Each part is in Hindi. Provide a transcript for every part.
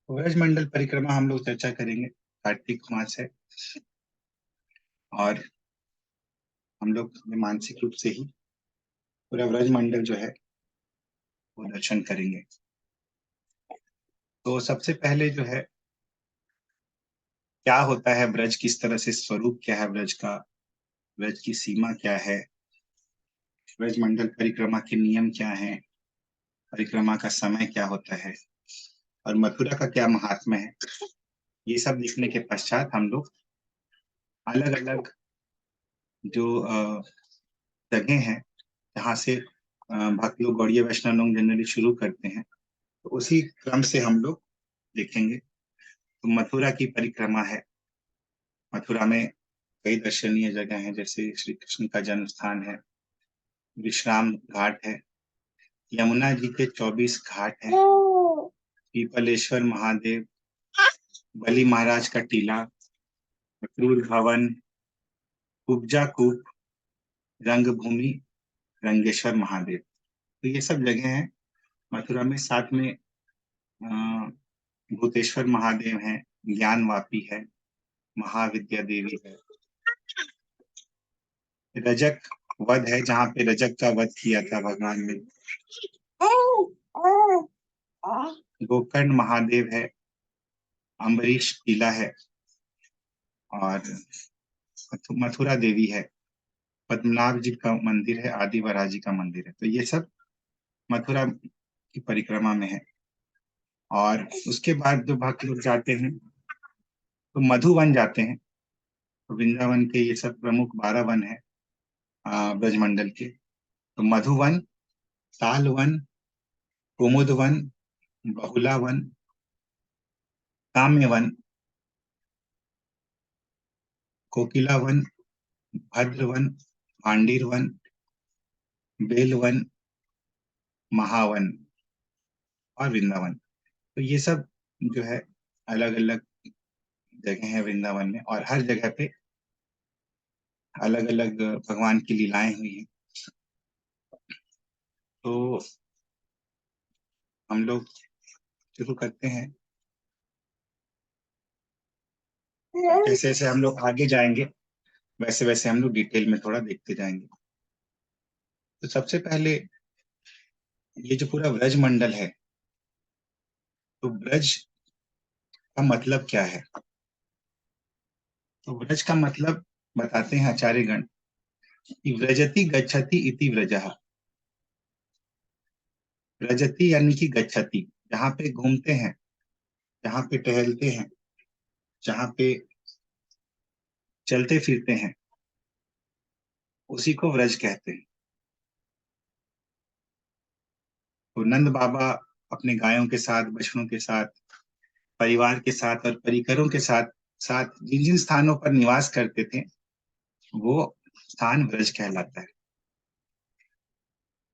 ब्रजमंडल परिक्रमा हम लोग चर्चा करेंगे। कार्तिक मास है और हम लोग मानसिक रूप से ही पूरा ब्रजमंडल जो है वो दर्शन करेंगे। तो सबसे पहले जो है क्या होता है ब्रज, किस तरह से स्वरूप क्या है ब्रज का, ब्रज की सीमा क्या है, ब्रजमंडल परिक्रमा के नियम क्या हैं, परिक्रमा का समय क्या होता है और मथुरा का क्या महात्म्य है, ये सब देखने के पश्चात हम लोग अलग अलग जो जगह हैं जहाँ से भक्त लोग गौड़ीय वैष्णव लोग जनरली शुरू करते हैं, तो उसी क्रम से हम लोग देखेंगे। तो मथुरा की परिक्रमा है। मथुरा में कई दर्शनीय जगह हैं, जैसे श्री कृष्ण का जन्म स्थान है, विश्राम घाट है, यमुना जी के 24 घाट हैं, पीपलेश्वर महादेव, बलि महाराज का टीला, क्रूर भवन, कुब्जा कूप, रंगभूमि, रंगेश्वर महादेव। तो ये सब जगह हैं मथुरा में। साथ में अ, भूतेश्वर महादेव हैं, ज्ञान वापी है, महाविद्या देवी है, रजक वध है जहाँ पे रजक का वध किया था भगवान ने, गोकर्ण महादेव है, अम्बरीश किला है और मथुरा देवी है, पद्मनाभ जी का मंदिर है, आदि वराह जी का मंदिर है। तो ये सब मथुरा की परिक्रमा में है। और उसके बाद जो भक्त लोग जाते हैं तो मधुवन जाते हैं। तो वृंदावन के ये सब प्रमुख 12 वन है ब्रजमंडल के। तो मधुवन, सालवन, कुमुदवन, बहुलावन, काम्यवन, कोकिलावन, भद्रवन, पांडिरवन, बेलवन, महावन और वृंदावन। तो ये सब जो है अलग अलग जगह है वृंदावन में, और हर जगह पे अलग अलग भगवान की लीलाएं हुई हैं। तो हम लोग शुरू करते हैं। जैसे जैसे हम लोग आगे जाएंगे वैसे वैसे हम लोग डिटेल में थोड़ा देखते जाएंगे। तो सबसे पहले ये जो पूरा ब्रज मंडल है, तो ब्रज का मतलब क्या है? तो ब्रज का मतलब बताते हैं आचार्यगण कि व्रजति गच्छति इति व्रजः। व्रजति यानी कि गच्छति, जहाँ पे घूमते हैं, जहाँ पे टहलते हैं, जहाँ पे चलते फिरते हैं, उसी को व्रज कहते हैं। तो नंद बाबा अपने गायों के साथ, बछड़ों के साथ, परिवार के साथ और परिकरों के साथ साथ जिन जिन स्थानों पर निवास करते थे वो स्थान व्रज कहलाता है।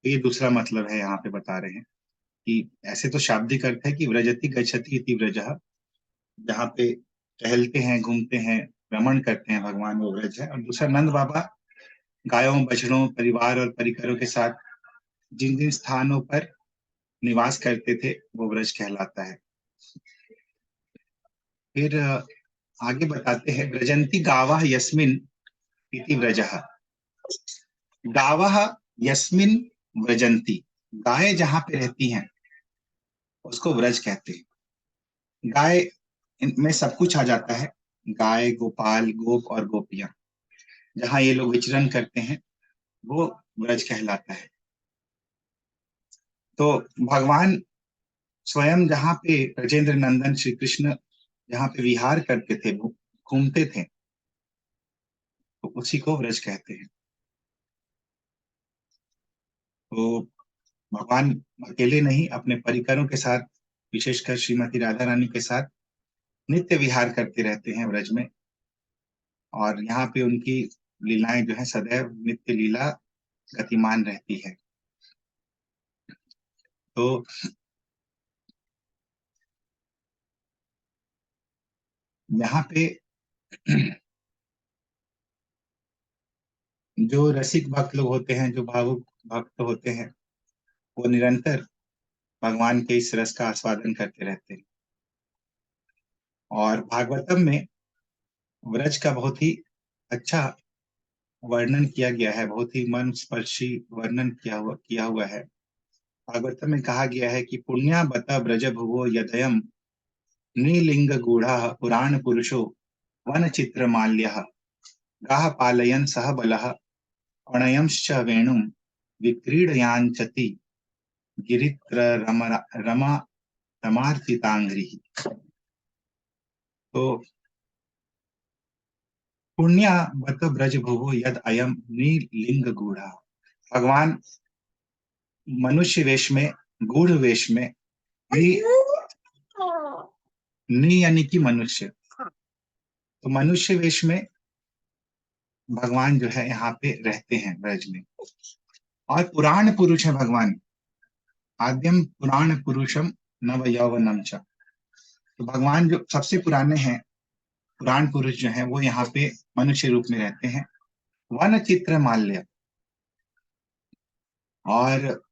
तो ये दूसरा मतलब है यहाँ पे बता रहे हैं कि ऐसे तो शाब्दिक अर्थ है कि व्रजति गच्छति इति व्रजः, जहाँ पे टहलते हैं, घूमते हैं, भ्रमण करते हैं भगवान, वो व्रज है। और दूसरा, नंद बाबा गायों, बछड़ों, परिवार और परिकरों के साथ जिन जिन स्थानों पर निवास करते थे वो व्रज कहलाता है। फिर आगे बताते हैं, व्रजंती गावः यस्मिन् इति व्रजः। गावः यस्मिन् व्रजंती, गाय जहाँ पे रहती हैं उसको व्रज कहते हैं। गाय में सब कुछ आ जाता है, गाय, गोपाल, गोप और गोपियां, जहाँ ये लोग विचरण करते हैं वो व्रज कहलाता है। तो भगवान स्वयं जहाँ पे ब्रजेंद्र नंदन श्री कृष्ण जहाँ पे विहार करते थे, घूमते थे, तो उसी को व्रज कहते हैं। तो भगवान अकेले नहीं, अपने परिकरों के साथ, विशेषकर श्रीमती राधा रानी के साथ नित्य विहार करते रहते हैं व्रज में। और यहाँ पे उनकी लीलाएं जो है सदैव नित्य लीला गतिमान रहती है। तो यहाँ पे जो रसिक भक्त लोग होते हैं, जो भावुक भक्त होते हैं, वो निरंतर भगवान के इस रस का आस्वादन करते रहते हैं। और भागवतम में व्रज का बहुत ही अच्छा वर्णन किया गया है, बहुत ही मन स्पर्शी वर्णन किया हुआ है। भागवतम में कहा गया है कि पुण्या बत ब्रज भुवो यदयम नीलिंग गूढ़ा पुराण पुरुषो वन चित्र माल्यः गाः पालयन् सह बलः प्रणयंश्च वेणुं विक्रीडयाञ्चति गिरित्र रमा रमार्चितांघ्रिः। तो पुण्या बत ब्रज भुवो यद अयम नीलिंग गूढ़ा, भगवान मनुष्य वेश में, गूढ़ वेश में, नी यानी कि मनुष्य, तो मनुष्य वेश में भगवान जो है यहाँ पे रहते हैं ब्रज में। और पुराण पुरुष है भगवान, आद्यम पुराण पुरुषम नव यौवनम च। तो भगवान जो सबसे पुराने हैं, पुराण पुरुष जो है, वो यहाँ पे मनुष्य रूप में रहते हैं। वन चित्र माल्य, और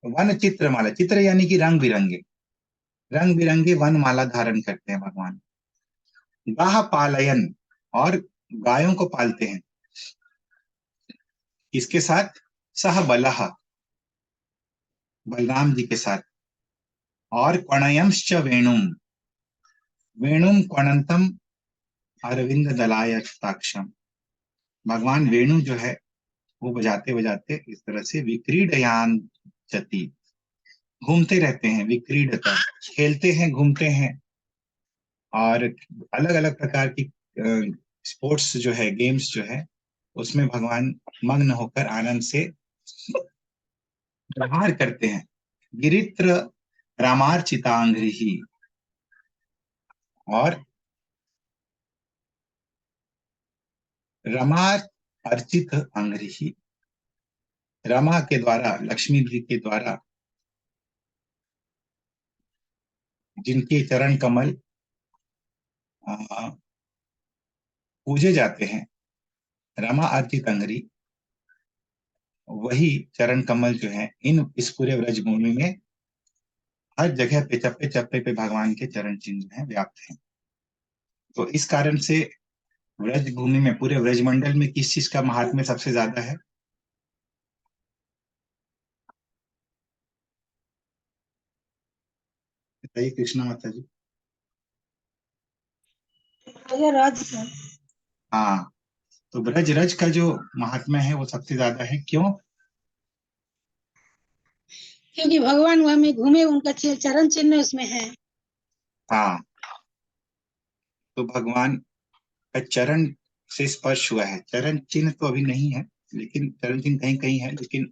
वन चित्र माला, चित्र यानी कि रंग बिरंगे वन माला धारण करते हैं भगवान। गाह पालयन, और गायों को पालते हैं, इसके साथ सह बलह, बलराम जी के साथ। और क्वणयंश्च वेणुम, वेणुम क्वणंतम अरविंद दलाय ताक्षम, भगवान वेणु जो है वो बजाते बजाते इस तरह से विक्रीडयान चति, घूमते रहते हैं, विक्रीडता, खेलते हैं, घूमते हैं। और अलग अलग प्रकार की स्पोर्ट्स जो है, गेम्स जो है, उसमें भगवान मग्न होकर आनंद से प्रहार करते हैं। गिरित्र रामार्चितांघ्रि, और रमा अर्चित अंग्रि, रमा के द्वारा, लक्ष्मी जी के द्वारा जिनके चरण कमल पूजे जाते हैं, रमा अर्चित अंग्रि, वही चरण कमल जो है इस पूरे व्रजभूमि में हर जगह पे, चप्पे चप्पे पे भगवान के चरण चिन्ह जो है व्याप्त हैं। तो इस कारण से व्रज भूमि में, पूरे व्रजमंडल में किस चीज का महात्म्य सबसे ज्यादा है? बताइए कृष्णा माता जी। राज का। हाँ, तो ब्रज रज का जो महात्म्य है वो सबसे ज्यादा है। क्यों? क्योंकि भगवान वहां में घूमे, उनका चरण चिन्ह उसमें है। हाँ, तो भगवान का चरण से स्पर्श हुआ है। चरण चिन्ह तो अभी नहीं है, लेकिन चरण चिन्ह कहीं कहीं है, लेकिन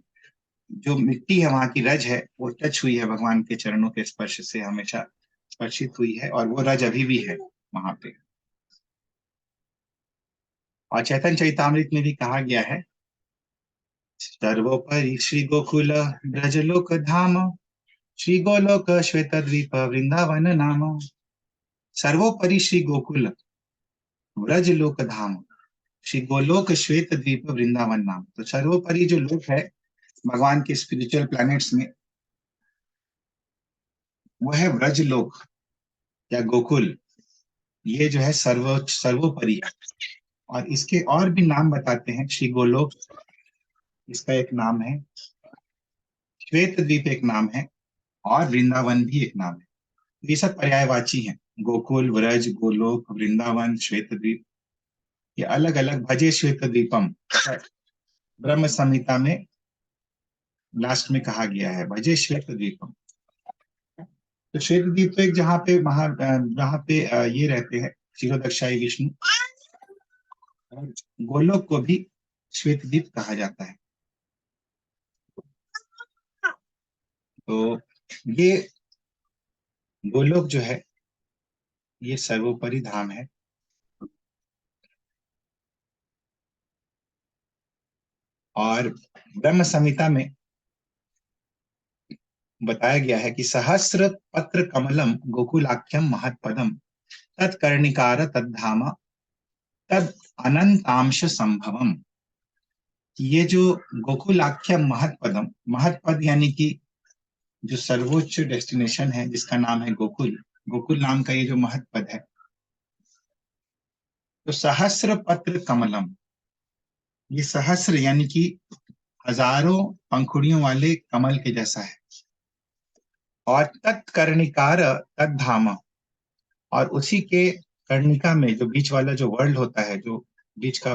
जो मिट्टी है वहां की रज है वो टच हुई है भगवान के चरणों के स्पर्श से, हमेशा स्पर्शित हुई है, और वो रज अभी भी है वहां पे। और चैतन्य चरितामृत में भी कहा गया है, सर्वोपरि श्री गोकुल ब्रजलोक धाम श्री गोलोक श्वेत द्वीप वृंदावन नाम। सर्वोपरि श्री गोकुल ब्रजलोक धाम श्री गोलोक श्वेत द्वीप वृंदावन नाम। तो सर्वोपरि जो लोक है भगवान के स्पिरिचुअल प्लैनेट्स में, वो है ब्रजलोक या गोकुल। ये जो है सर्वोपरि है। और इसके और भी नाम बताते हैं। श्री गोलोक इसका एक नाम है, श्वेत द्वीप एक नाम है, और वृंदावन भी एक नाम है। ये सब पर्यायवाची हैं। गोकुल, व्रज, गोलोक, वृंदावन, श्वेत द्वीप, ये अलग अलग। भजे श्वेत द्वीपम, ब्रह्म संहिता में लास्ट में कहा गया है, भजे श्वेत द्वीपम। तो श्वेत द्वीप तो एक जहाँ पे ये रहते हैं क्षीरोदक्षाई विष्णु, और गोलोक को भी श्वेत द्वीप कहा जाता है। तो ये गोलोक जो है ये सर्वोपरि धाम है। और ब्रह्म संहिता में बताया गया है कि सहस्र पत्र कमलम गोकुलाख्यम महत्पदम तत्कर्णिकार तद्धाम तद अनंतांश संभवम। ये जो गोकुलाख्यम महत्पदम, महत्पद यानी कि जो सर्वोच्च डेस्टिनेशन है जिसका नाम है गोकुल, गोकुल नाम का ये जो महत् पद है, तो सहस्र पत्र कमलम, ये सहस्र यानी कि हजारों पंखुड़ियों वाले कमल के जैसा है। और तत्कर्णिकार तद्धाम, और उसी के कर्णिका में जो बीच वाला जो वर्ल्ड होता है, जो बीच का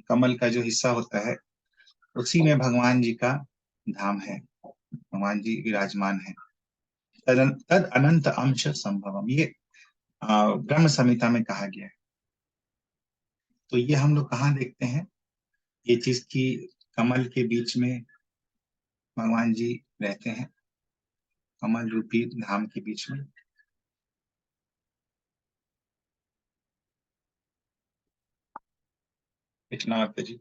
कमल का जो हिस्सा होता है, उसी में भगवान जी का धाम है, भगवान जी विराजमान है। तद अनंत अंश संभवम, ये ब्रह्म संहिता में कहा गया है। तो ये हम लोग कहाँ देखते हैं ये चीज की, कमल के बीच में भगवान जी रहते हैं, कमल रूपी धाम के बीच में। इतना माता जी।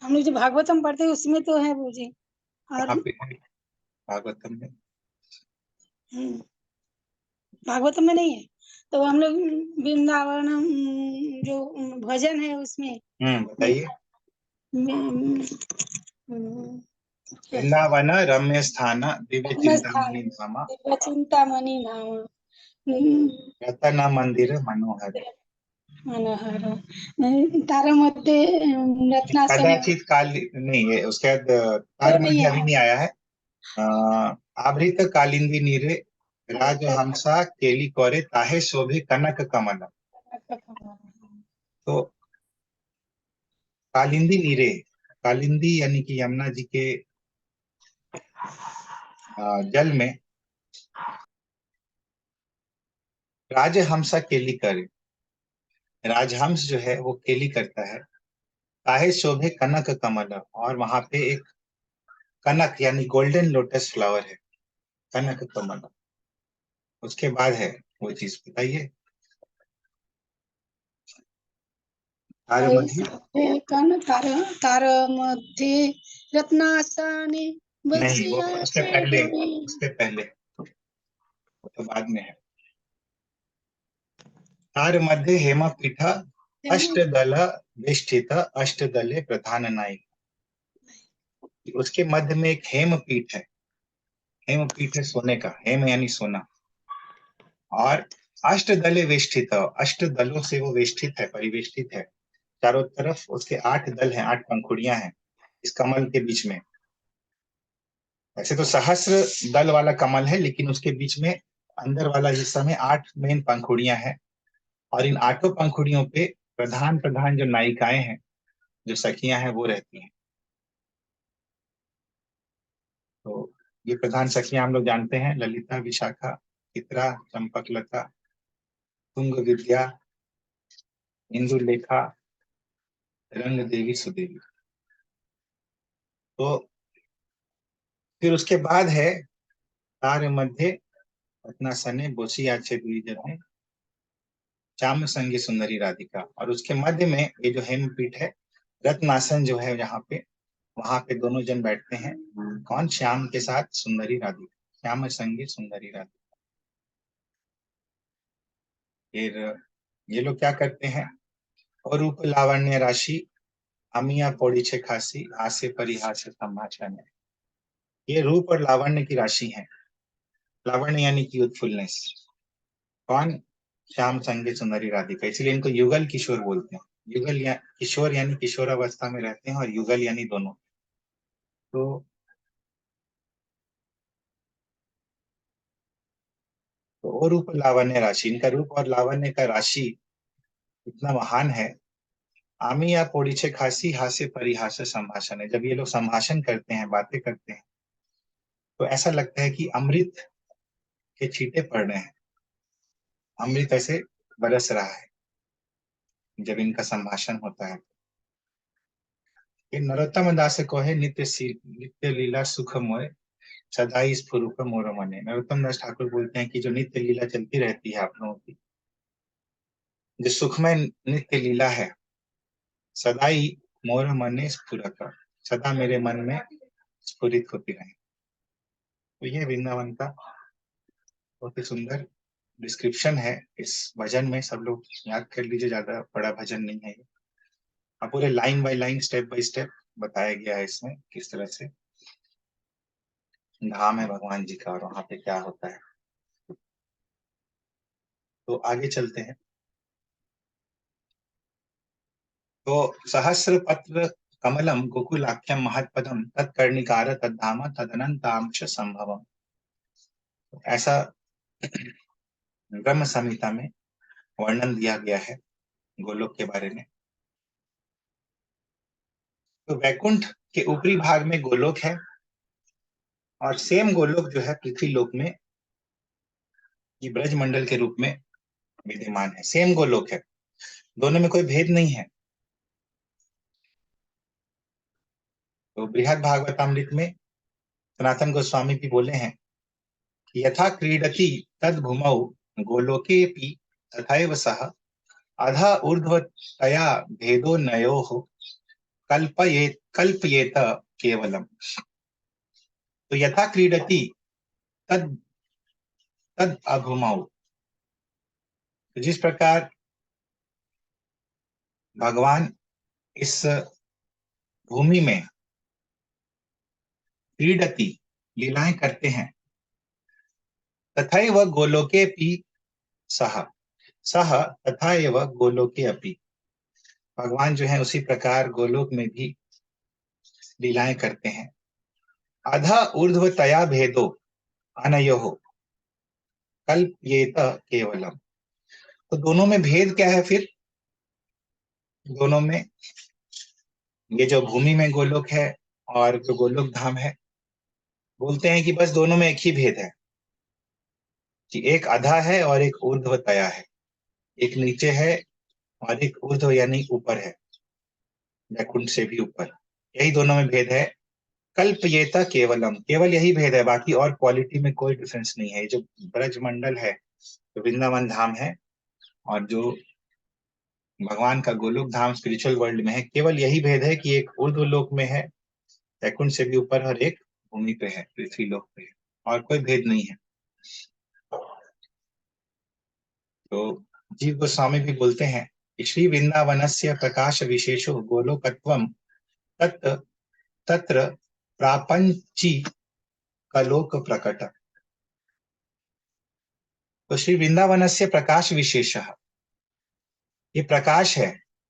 हम लोग जो भागवतम पढ़ते हैं उसमें तो है वो जी। और कहाँ पे है भागवतम में? भागवतम में नहीं है, तो हम लोग वृंदावन जो भजन है उसमें बताइए। क्या है? वृंदावन रम्य स्थान दिव्य स्थान चिंतामणि धामा, दिव्य चिंतामणि धाम रतन मंदिर मनोहर। मनोहर तारामध्ये रत्नासन कदाचित काल नहीं है उसके बाद, वो तार नहीं मध्य अभी आया। नहीं आया है। आवृत कालिंदी नीरे, राज हमसा केली कोरे, ताहे शोभे कनक कमल। तो कालिंदी नीरे, कालिंदी यानी कि यमुना जी के जल में राजहंसा केली करे, राजहंस जो है वो केली करता है। ताहे शोभे कनक कमल, और वहां पे एक कनक यानी गोल्डन लोटस फ्लावर है, कनक कमल। उसके बाद है वो चीज, बताइए। तार मध्य तार तार मध्ये रत्नासने नहीं, वो उसके बसिया पहले, गोरी उसके पहले, वो तो बाद में है। तार मध्य हेमपीठ अष्टदल वेष्टित, अष्टदले प्रधान नायक। उसके मध्य में एक हेमपीठ है, हेमपीठ है सोने का, हेम यानी सोना। और अष्टदले वेष्टित, अष्ट दलों से वो वेष्टित है, परिवेष्टित है। चारों तरफ उसके 8 दल हैं, 8 पंखुड़ियां हैं इस कमल के बीच में। वैसे तो सहस्र दल वाला कमल है, लेकिन उसके बीच में अंदर वाला हिस्सा में 8 मेन पंखुड़ियां हैं। और इन 8 पंखुड़ियों पे प्रधान प्रधान जो नायिकाएं हैं, जो सखियां हैं, वो रहती हैं। तो ये प्रधान सखियां हम लोग जानते हैं, ललिता, विशाखा, चित्रा, चंपकलता, तुंग विद्या, इंदुलेखा, रंग देवी, सुदेवी। तो फिर उसके बाद है तार मध्य रत्नासने बोसियाचे द्विजने, चाम संगी सुंदरी राधिका। और उसके मध्य में ये जो हेमपीठ है, रत्नासन जो है यहाँ पे, वहां पे दोनों जन बैठते हैं। कौन? श्याम के साथ सुंदरी राधिका, श्याम संगी सुंदरी राधिका। फिर ये लोग क्या करते हैं? और रूप लावण्य राशि, अमिया पौड़ी छे खासी, हास्य परिहास संभाषण है। ये रूप और लावण्य की राशि है। लावण्य यानी कि यूथफुलनेस। कौन? श्याम संगी सुंदरी राधिका, इसलिए इनको युगल किशोर बोलते हैं। युगल या किशोर यानी किशोरावस्था में रहते हैं, और युगल यानी दोनों। तो वो रूप लावण्य राशि, इनका रूप और लावण्य का राशि इतना महान है। आमी या पोड़ीछे खासी, हास्य परिहास संभाषण है। जब ये लोग संभाषण करते हैं, बातें करते हैं, तो ऐसा लगता है कि अमृत के छींटे पड़ रहे हैं, अमृत ऐसे बरस रहा है जब इनका संभाषण होता है। ये नरोत्तम दास को है, नित्य लीला सुख मोय, सदाई स्फुरुप मोर मने। नरोत्तम दास ठाकुर बोलते हैं कि जो नित्य लीला चलती रहती है आप लोगों की, जो सुखमय नित्य लीला है, सदाई मोर मने स्फुरक, सदा मेरे मन में स्फुरित होती रहे। तो ये वृंदावन का बहुत ही सुंदर डिस्क्रिप्शन है इस भजन में। सब लोग याद कर लीजिए, ज्यादा बड़ा भजन नहीं है ये। अब पूरे line by line, step by step बताया गया है इसमें, किस तरह से धाम है भगवान जी का और वहां पे क्या होता है। तो आगे चलते हैं। तो सहस्र पत्र कमलम गोकुलाख्यम महत्पदम तत्कर्णिकार तद्धाम तदनंतांश संभवम। ऐसा ब्रह्म संहिता में वर्णन दिया गया है गोलोक के बारे में। तो वैकुंठ के ऊपरी भाग में गोलोक है और सेम गोलोक जो है पृथ्वी लोक में ये ब्रजमंडल के रूप में विद्यमान है। सेम गोलोक है, दोनों में कोई भेद नहीं है। तो बृहद भागवतामृत में सनातन गोस्वामी भी बोले हैं कि यथा क्रीडति तद भूमौ गोलोकेपि तथैव सः अधा ऊर्ध्वतया भेदो नयोः कल्पयेत केवलम। तो यथा क्रीडति तद तद अभूमौ, तो जिस प्रकार भगवान इस भूमि में क्रीडति लीलाएं करते हैं, तथैव गोलोके पि सह सह तथा एव गोलोके अपि, भगवान जो है उसी प्रकार गोलोक में भी लीलाएं करते हैं। अध ऊर्ध्वतया भेदो अनयोः कल्पयेत केवलम। तो दोनों में भेद क्या है फिर? दोनों में ये जो भूमि में गोलोक है और जो गोलोक धाम है, बोलते हैं कि बस दोनों में एक ही भेद है कि एक अधा है और एक ऊर्ध्वतया है, एक नीचे है और एक ऊर्ध्व यानी ऊपर है, वैकुंठ से भी ऊपर। यही दोनों में भेद है। कल्पयेत केवलम, केवल यही भेद है, बाकी और क्वालिटी में कोई डिफरेंस नहीं है। जो ब्रजमंडल है, जो वृंदावन धाम है, और जो भगवान का गोलोक धाम स्पिरिचुअल वर्ल्ड में है, केवल यही भेद है कि एक ऊर्ध्व लोक में है वैकुंठ से भी ऊपर और एक भूमि पे है पृथ्वी लोक पे है, और कोई भेद नहीं है। तो जीव गोस्वामी भी बोलते हैं कि श्री वृंदावनस्य प्रकाश विशेषो गोलोकत्वम तत् तत्र प्रापंची कलोक प्रकट। तो श्री वृंदावनस्य प्रकाश विशेष, ये प्रकाश है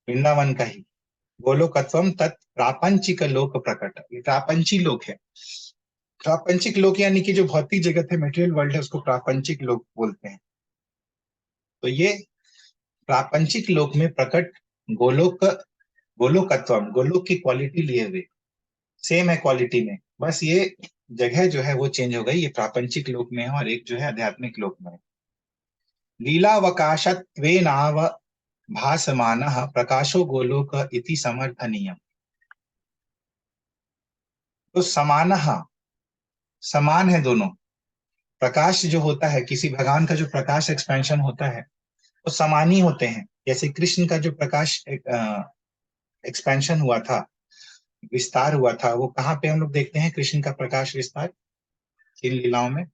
वृंदावन का ही। गोलोकत्वम तत् प्रापंचिक लोक प्रकट, ये प्रापंची लोक है। प्रापंचिक लोक यानी कि जो भौतिक जगत है, मेटेरियल वर्ल्ड है, उसको प्रापंचिक लोक बोलते हैं। तो ये प्रापंचिक लोक में प्रकट गोलोक, गोलोकत्वम, गोलोक की क्वालिटी लिए हुए, सेम है क्वालिटी में, बस ये जगह जो है वो चेंज हो गई। ये प्रापंचिक लोक में है और एक जो है आध्यात्मिक लोक में है। लीलावकाशत्वेनाव भासमानः प्रकाशो गोलोक इति समर्थनीय। तो समानः, समान है दोनों। प्रकाश जो होता है, किसी भगवान का जो प्रकाश एक्सपेंशन होता है, वो समान ही होते हैं। जैसे कृष्ण का जो प्रकाश एक्सपेंशन हुआ था, विस्तार हुआ था, वो कहाँ पे हम लोग देखते हैं कृष्ण का प्रकाश विस्तार? किन लीलाओं में?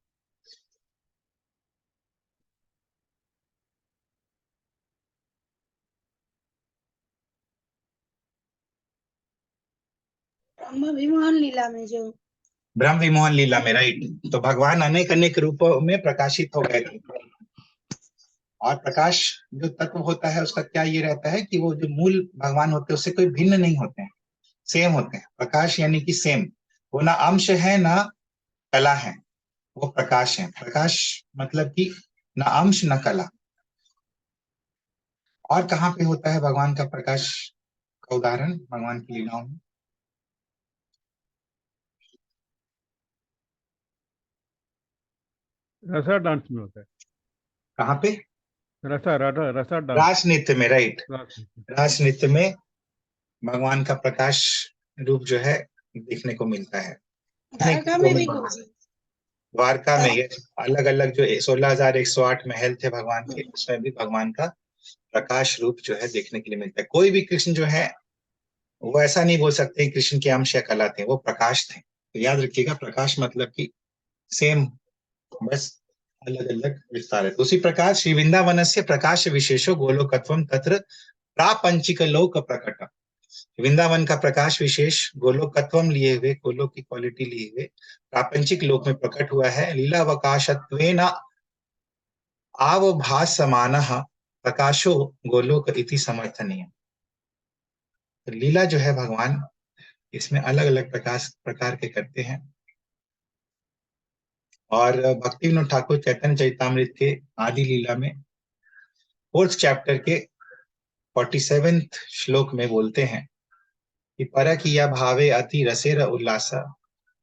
ब्रह्म विमोहन लीला में जो ब्रह्म विमोहन लीला में, राइट। तो भगवान अनेक अनेक रूपों में प्रकाशित हो गए थे। और प्रकाश जो तत्व होता है उसका क्या ये रहता है कि वो जो मूल भगवान होते हैं उससे कोई भिन्न नहीं होते हैं, सेम होते हैं। प्रकाश यानी कि सेम, वो ना अंश है ना कला है, वो प्रकाश है। प्रकाश मतलब कि ना अंश ना कला। और कहाँ पे होता है भगवान का प्रकाश का उदाहरण भगवान की लीलाओं में? रसा डांस में होता है। कहाँ पे? रसा रसा रसा डांस, रास नृत्य में, राइट। रास नृत्य। रास नृत्य में भगवान का प्रकाश रूप जो है देखने को मिलता है। द्वारका में भी कुछ द्वारका में ये अलग अलग जो 16,108 महल थे भगवान के, उसमें भी भगवान का प्रकाश रूप जो है देखने के लिए मिलता है। कोई भी कृष्ण जो है वो ऐसा नहीं बोल सकते कृष्ण के अंश या कला थे, वो प्रकाश थे। तो याद रखिएगा, प्रकाश मतलब कि सेम, बस अलग अलग विस्तार है। तो उसी प्रकार श्री वृंदावन से प्रकाश विशेषो गोलोकत्वम तत्र प्रापंचिक लोक प्रकट। वृंदावन का प्रकाश विशेष गोलोकत्वम लिए हुए, गोलोक की क्वालिटी लिए हुए प्रापंचिक लोक में प्रकट हुआ है। लीलावकाशत्वेन आवभासमानः प्रकाशो गोलोक इति समर्थनीय। तो लीला जो है भगवान इसमें अलग अलग प्रकार के करते हैं। और भक्ति विनोद ठाकुर चैतन्य चरितामृत के आदि लीला में 4th चैप्टर के 47th श्लोक में बोलते हैं कि परकीया भावे अति रसेर उल्लासा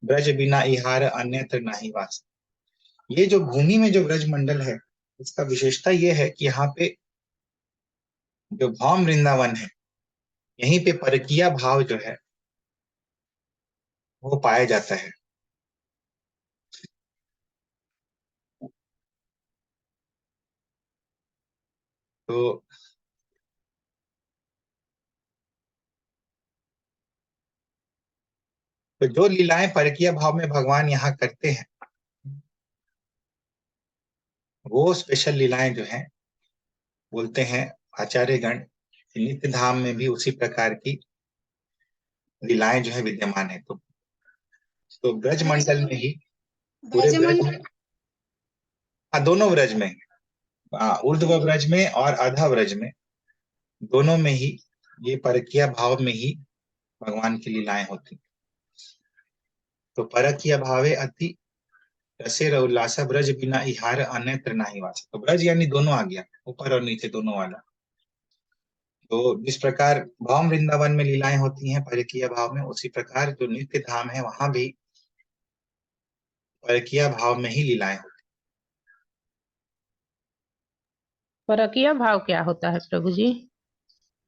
ब्रज बिना इहार अन्यत्र नाही वास। ये जो भूमि में जो ब्रज मंडल है, इसका विशेषता ये है कि यहाँ पे जो भौम वृंदावन है, यहीं पे परकीया भाव जो है वो पाया जाता है। तो जो लीलाएं परकीय भाव में भगवान यहाँ करते हैं, वो स्पेशल लीलाएं जो हैं, बोलते हैं आचार्यगण, नित्य धाम में भी उसी प्रकार की लीलाएं जो है विद्यमान है। तो ब्रज मंडल में ही पूरे ब्रज में, दोनों ब्रज में, ऊर्ध्व ब्रज में और अधा ब्रज में, दोनों में ही ये परकीय भाव में ही भगवान की लीलाएं होती। तो परकीय भावे अति रसेर उल्लासा ब्रज बिना इहार अन्यत्र नाही वास। तो ब्रज यानी दोनों आ गया, ऊपर और नीचे दोनों वाला। तो जिस प्रकार भौम वृंदावन में लीलाएं होती हैं परकीय भाव में, उसी प्रकार जो नित्य धाम है वहां भी परकीय भाव में ही लीलाएं होती। परकीय भाव क्या होता है प्रभु जी?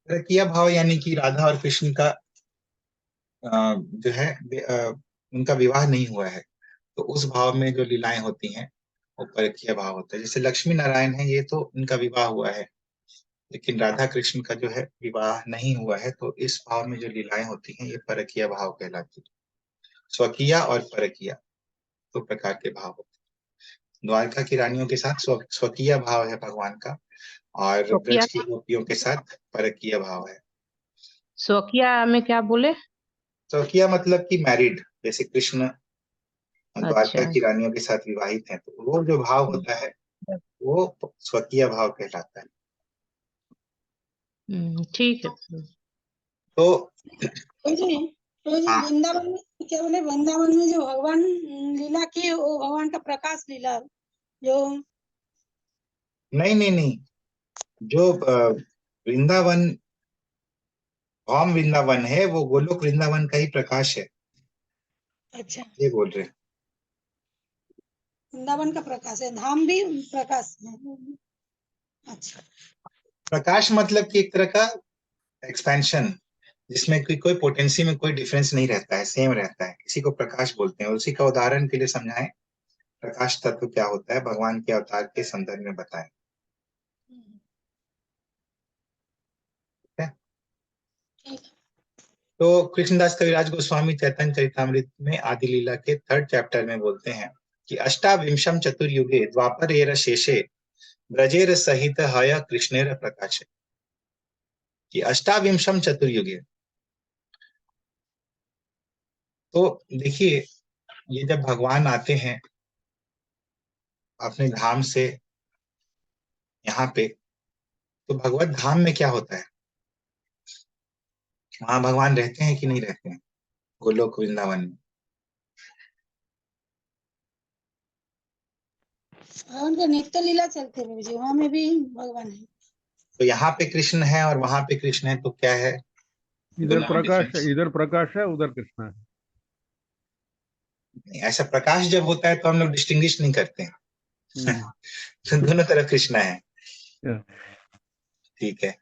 परकीय भाव यानी कि राधा और कृष्ण का जो है उनका विवाह नहीं हुआ है, तो उस भाव में जो लीलाएं होती हैं वो परकीय भाव होता है। जैसे लक्ष्मी नारायण है, ये तो उनका विवाह हुआ है, लेकिन राधा कृष्ण का जो है विवाह नहीं हुआ है, तो इस भाव में जो लीलाएं होती हैं ये परकीय भाव कहलाती है। स्वकीय और परकीय दो प्रकार के भाव होते हैं। द्वारका की रानियों के साथ स्वकीय भाव है भगवान का, और ब्रज की गोपियों के साथ परकीय भाव है। स्वकीय में क्या बोले? स्वकीय मतलब कि मैरिड, जैसे कृष्ण द्वारका अच्छा। की रानियों के साथ विवाहित हैं, तो वो जो भाव होता है वो स्वकीय भाव कहलाता है। ठीक है। तो वृंदावन में क्या बोले, वृंदावन में जो भगवान लीला की, वो भगवान का प्रकाश लीला जो नहीं, जो वृंदावन भौम वृंदावन है वो गोलोक वृंदावन का ही प्रकाश है। अच्छा, ये बोल रहे हैं। वृंदावन का प्रकाश है, धाम भी प्रकाश है। अच्छा, प्रकाश मतलब कि एक तरह का एक्सपेंशन, जिसमें कोई पोटेंसी में कोई डिफरेंस नहीं रहता है, सेम रहता है, इसी को प्रकाश बोलते हैं। उसी का उदाहरण के लिए समझाएं, प्रकाश तत्व क्या होता है भगवान के अवतार के संदर्भ में बताएं। तो कृष्णदास कविराज गोस्वामी चैतन्य चरितामृत में आदि लीला के 3rd चैप्टर में बोलते हैं कि अष्टाविंशम चतुर्युगे द्वापरेर शेषे ब्रजेर सहित हय कृष्णेर प्रकाशे। कि अष्टाविंशम चतुर्युगे, तो देखिए ये जब भगवान आते हैं अपने धाम से यहाँ पे, तो भगवत धाम में क्या होता है, वहां भगवान रहते हैं कि नहीं रहते हैं गोलोक वृंदावन में? भगवान का नित्य लीला चलते रहे जी, वहाँ में भी भगवान है। तो यहाँ पे कृष्ण है और वहां पे कृष्ण है, तो क्या है? इधर प्रकाश है, उधर कृष्ण है। ऐसा प्रकाश जब होता है तो हम लोग डिस्टिंग्विश नहीं करते हैं। तो दोनों तरफ कृष्ण है। ठीक है।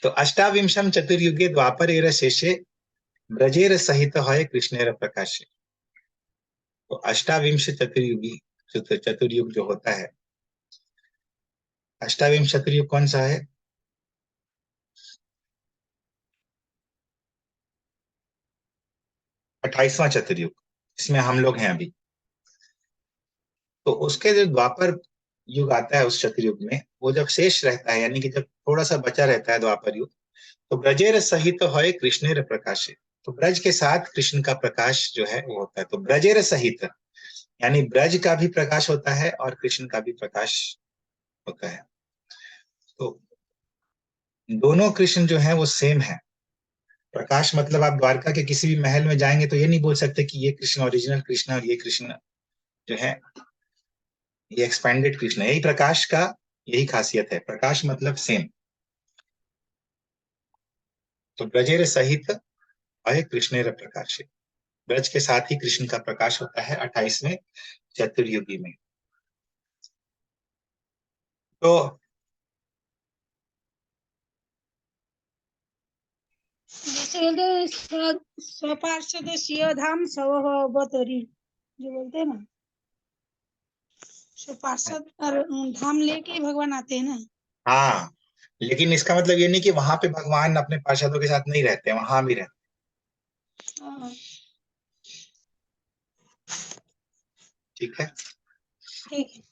तो अष्टाविंशम चतुर्युगे द्वापर एरा शेषे ब्रजेर सहित है कृष्णेर प्रकाशे। तो अष्टाविंश चतुर्युगी चतुर्युग जो होता है, अष्टाविंश चतुर्युग कौन सा है? 28वां चतुर्युग, इसमें हम लोग हैं अभी। तो उसके जो द्वापर युग आता है उस चतुर्युग में, वो जब शेष रहता है, यानी कि जब थोड़ा सा बचा रहता है द्वापर युग, तो ब्रजेर सहित होय कृष्णेर प्रकाशे, तो ब्रज के साथ कृष्ण का प्रकाश जो है वो होता है। तो ब्रजेर सहित यानी ब्रज का भी प्रकाश होता है और कृष्ण का भी प्रकाश होता है। तो दोनों कृष्ण जो है वो सेम है। प्रकाश मतलब आप द्वारका के किसी भी महल में जाएंगे तो ये नहीं बोल सकते कि ये कृष्ण ओरिजिनल कृष्ण और ये कृष्ण जो है ये एक्सपेंडेड कृष्ण है। यही प्रकाश का यही खासियत है, प्रकाश मतलब सेम। तो ब्रजेर सहित अय कृष्णेर प्रकाश, ब्रज के साथ ही कृष्ण का प्रकाश होता है 28वें चतुर्युगी में। तो जैसे बोलते हैं स्वपार्षद सिंह धाम सवह अवतरी, जो बोलते हैं ना, स्वपार्षद और धाम लेके ही भगवान आते हैं ना। हाँ, लेकिन इसका मतलब ये नहीं कि वहां पे भगवान अपने पार्षदों के साथ नहीं रहते, वहां भी रहते। हाँ, ठीक है। ठीक है।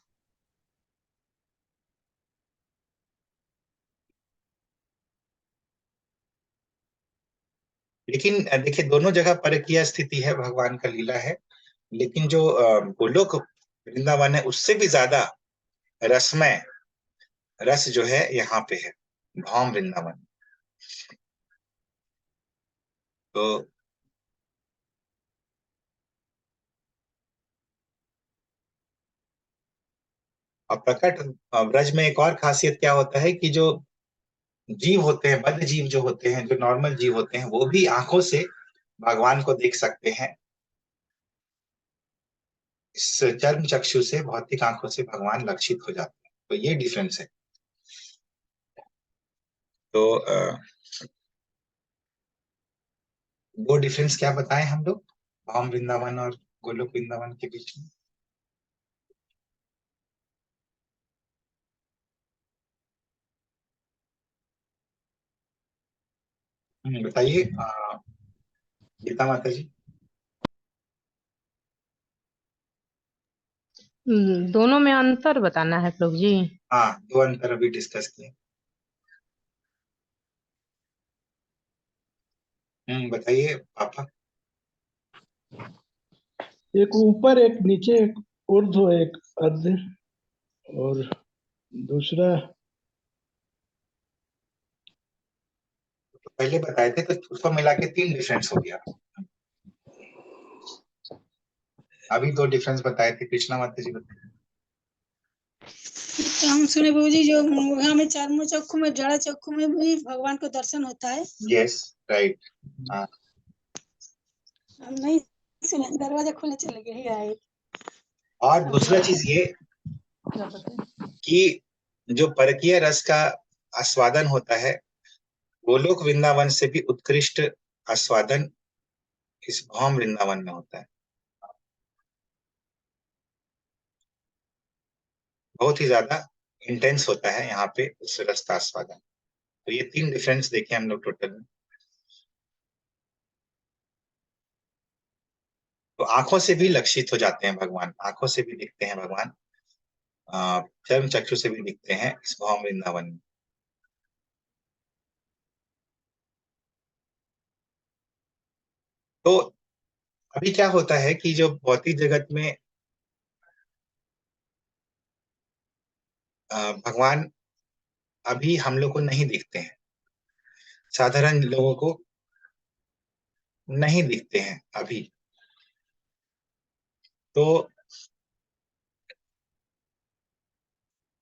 लेकिन देखिए दोनों जगह परकीय स्थिति है, भगवान का लीला है। लेकिन जो गोलोक वृंदावन है उससे भी ज्यादा रसमय रस जो है यहाँ पे है धाम वृंदावन। तो अब प्रकट ब्रज में एक और खासियत क्या होता है कि जो जीव होते हैं, बद्ध जीव जो होते हैं, जो नॉर्मल जीव होते हैं, वो भी आंखों से भगवान को देख सकते हैं। इस चर्म चक्षु से, भौतिक आंखों से भगवान लक्षित हो जाते हैं। तो ये डिफरेंस है। तो वो डिफरेंस क्या बताएं हम लोग धाम वृंदावन और गोलोक वृंदावन के बीच में? बताइए गीता माता जी। दोनों में अंतर बताना है प्रभु जी। हाँ, दो अंतर अभी डिस्कस किए। बताइए पापा। एक ऊपर एक नीचे, एक ऊर्ध्व एक अध, और दूसरा तो पहले बताए थे तो उसको मिला के 3 डिफरेंस हो गया। अभी 2 डिफरेंस बताए थे, कृष्णा माता जी बताए। तो हम सुने बाबू जी जो वहाँ में चारों चक्कू में, जड़ा चक्कू में भी भगवान को दर्शन होता है। Yes, right. हाँ, हम नहीं सुने, दरवाजा खोले चले गए ही आए। और दूसरा चीज ये कि जो परकीय रस का आस्वादन होता है गोलोक वृंदावन से भी उत्कृष्ट आस्वादन इस धाम वृंदावन में होता है। बहुत ही ज्यादा इंटेंस होता है यहाँ पे उस रस का आस्वादन। तो ये 3 डिफरेंस देखे हम लोग टोटल में। तो आंखों से भी लक्षित हो जाते हैं भगवान, आंखों से भी दिखते हैं भगवान, चर्म चक्षु से भी दिखते हैं इस धाम वृंदावन में। तो अभी क्या होता है कि जो भौतिक जगत में भगवान अभी हम लोग को नहीं दिखते हैं, साधारण लोगों को नहीं दिखते हैं अभी। तो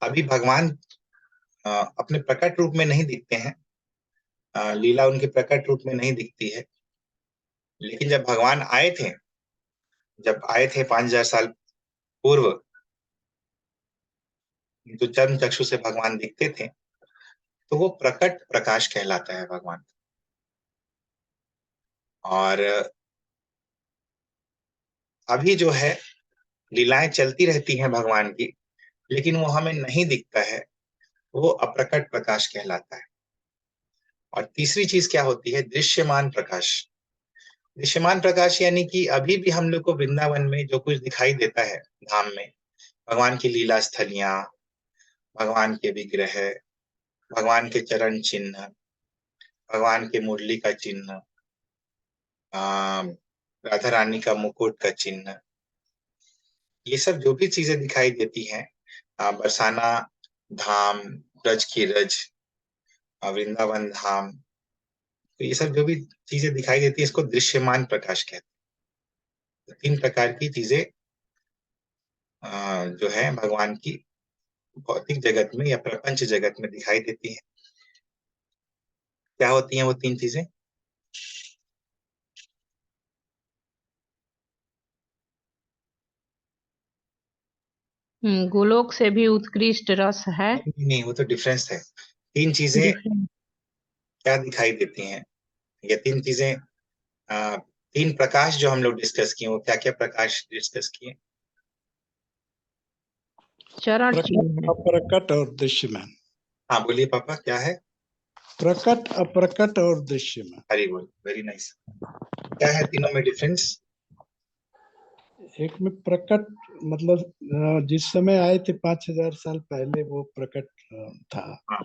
अभी भगवान अपने प्रकट रूप में नहीं दिखते हैं, लीला उनके प्रकट रूप में नहीं दिखती है। लेकिन जब भगवान आए थे, जब आए थे 5000 साल पूर्व, जो चर्म चक्षु से भगवान दिखते थे, तो वो प्रकट प्रकाश कहलाता है भगवान। और अभी जो है लीलाएं चलती रहती हैं भगवान की, लेकिन वो हमें नहीं दिखता है, वो अप्रकट प्रकाश कहलाता है। और तीसरी चीज क्या होती है? दृश्यमान प्रकाश। दृश्यमान प्रकाश यानी कि अभी भी हम लोग को वृंदावन में जो कुछ दिखाई देता है धाम में, भगवान की लीला स्थलियां, भगवान के विग्रह, भगवान के चरण चिन्ह, भगवान के मुरली का चिन्ह, राधा रानी का मुकुट का चिन्ह, ये सब जो भी चीजें दिखाई देती हैं, बरसाना धाम, ब्रज की रज, वृंदावन धाम, तो ये सब जो भी चीजें दिखाई देती है इसको दृश्यमान प्रकाश कहते हैं। 3 प्रकार की चीजें जो है भगवान की भौतिक जगत में या प्रपंच जगत में दिखाई देती है। क्या होती हैं वो 3 चीजें? गोलोक से भी उत्कृष्ट रस है। नहीं, वो तो डिफरेंस है। 3 चीजें डिफरेंट। क्या दिखाई देती हैं? ये 3 चीजें, 3 प्रकाश जो हम लोग डिस्कस किए, वो क्या क्या प्रकाश डिस्कस किए? चरण प्रकट, चिन्ह है। अप्रकट और दृश्यमान। हाँ बोलिए पापा, क्या है? प्रकट, अप्रकट और दृश्यमान। हरी बोल, वेरी नाइस। क्या है तीनों में डिफरेंस? एक में प्रकट मतलब जिस समय आए थे 5000 साल पहले वो प्रकट था, हाँ।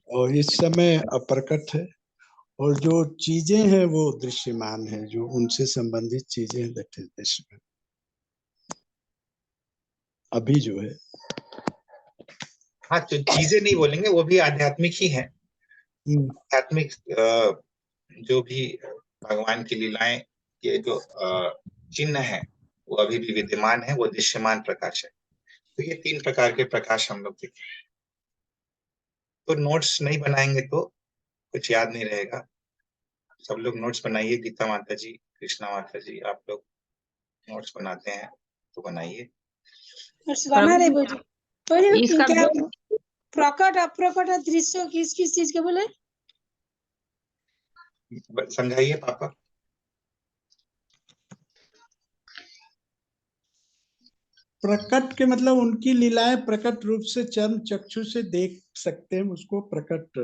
और इस समय अप्रकट है, और जो चीजें हैं वो दृश्यमान है, जो उनसे संबंधित चीजें हैं दैट इज दृश्यमान अभी जो है। हाँ, तो चीजें नहीं बोलेंगे, वो भी आध्यात्मिक ही है। आध्यात्मिक जो भी भगवान की लीलाएं के जो चिन्ह है वो अभी भी विद्यमान है, वो दृश्यमान प्रकाश है। तो ये 3 प्रकार के प्रकाश हम लोग देखें। तो नोट्स नहीं बनाएंगे तो कुछ याद नहीं रहेगा। सब लोग नोट्स बनाइए। गीता माता जी, कृष्णा माता जी, आप लोग नोट्स बनाते हैं तो बनाइए। बना रहे बोझ बोले इसका क्या प्रकट अप्रकट और दृश्य किस किस चीज के बोले? समझाइए पापा। प्रकट के मतलब उनकी लीलाएं प्रकट रूप से चर्म चक्षु से देख सकते हैं, उसको प्रकट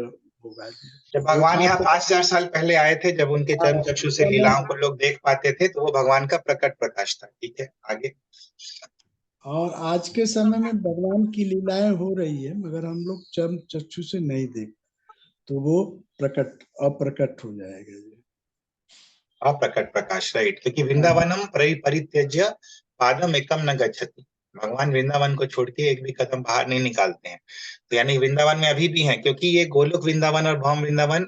होगा। जब भगवान यहाँ वो 5000 साल पहले आए थे, जब उनके चर्म चक्षु से लीलाओं को लोग देख पाते थे, तो वो भगवान का प्रकट प्रकाश था। ठीक है, आगे। और आज के समय में भगवान की लीलाएं हो रही है, मगर हम लोग चर्म चक्षु से नहीं देख, तो वो प्रकट अप्रकट हो जाएगा। अप्रकट प्रकाश, राइट। क्योंकि वृंदावनम परित्यज्य पादम एकम न गच्छति, भगवान वृंदावन को छोड़ के एक भी कदम बाहर नहीं निकालते हैं। तो यानी वृंदावन में अभी भी हैं, क्योंकि ये गोलोक वृंदावन और भौम वृंदावन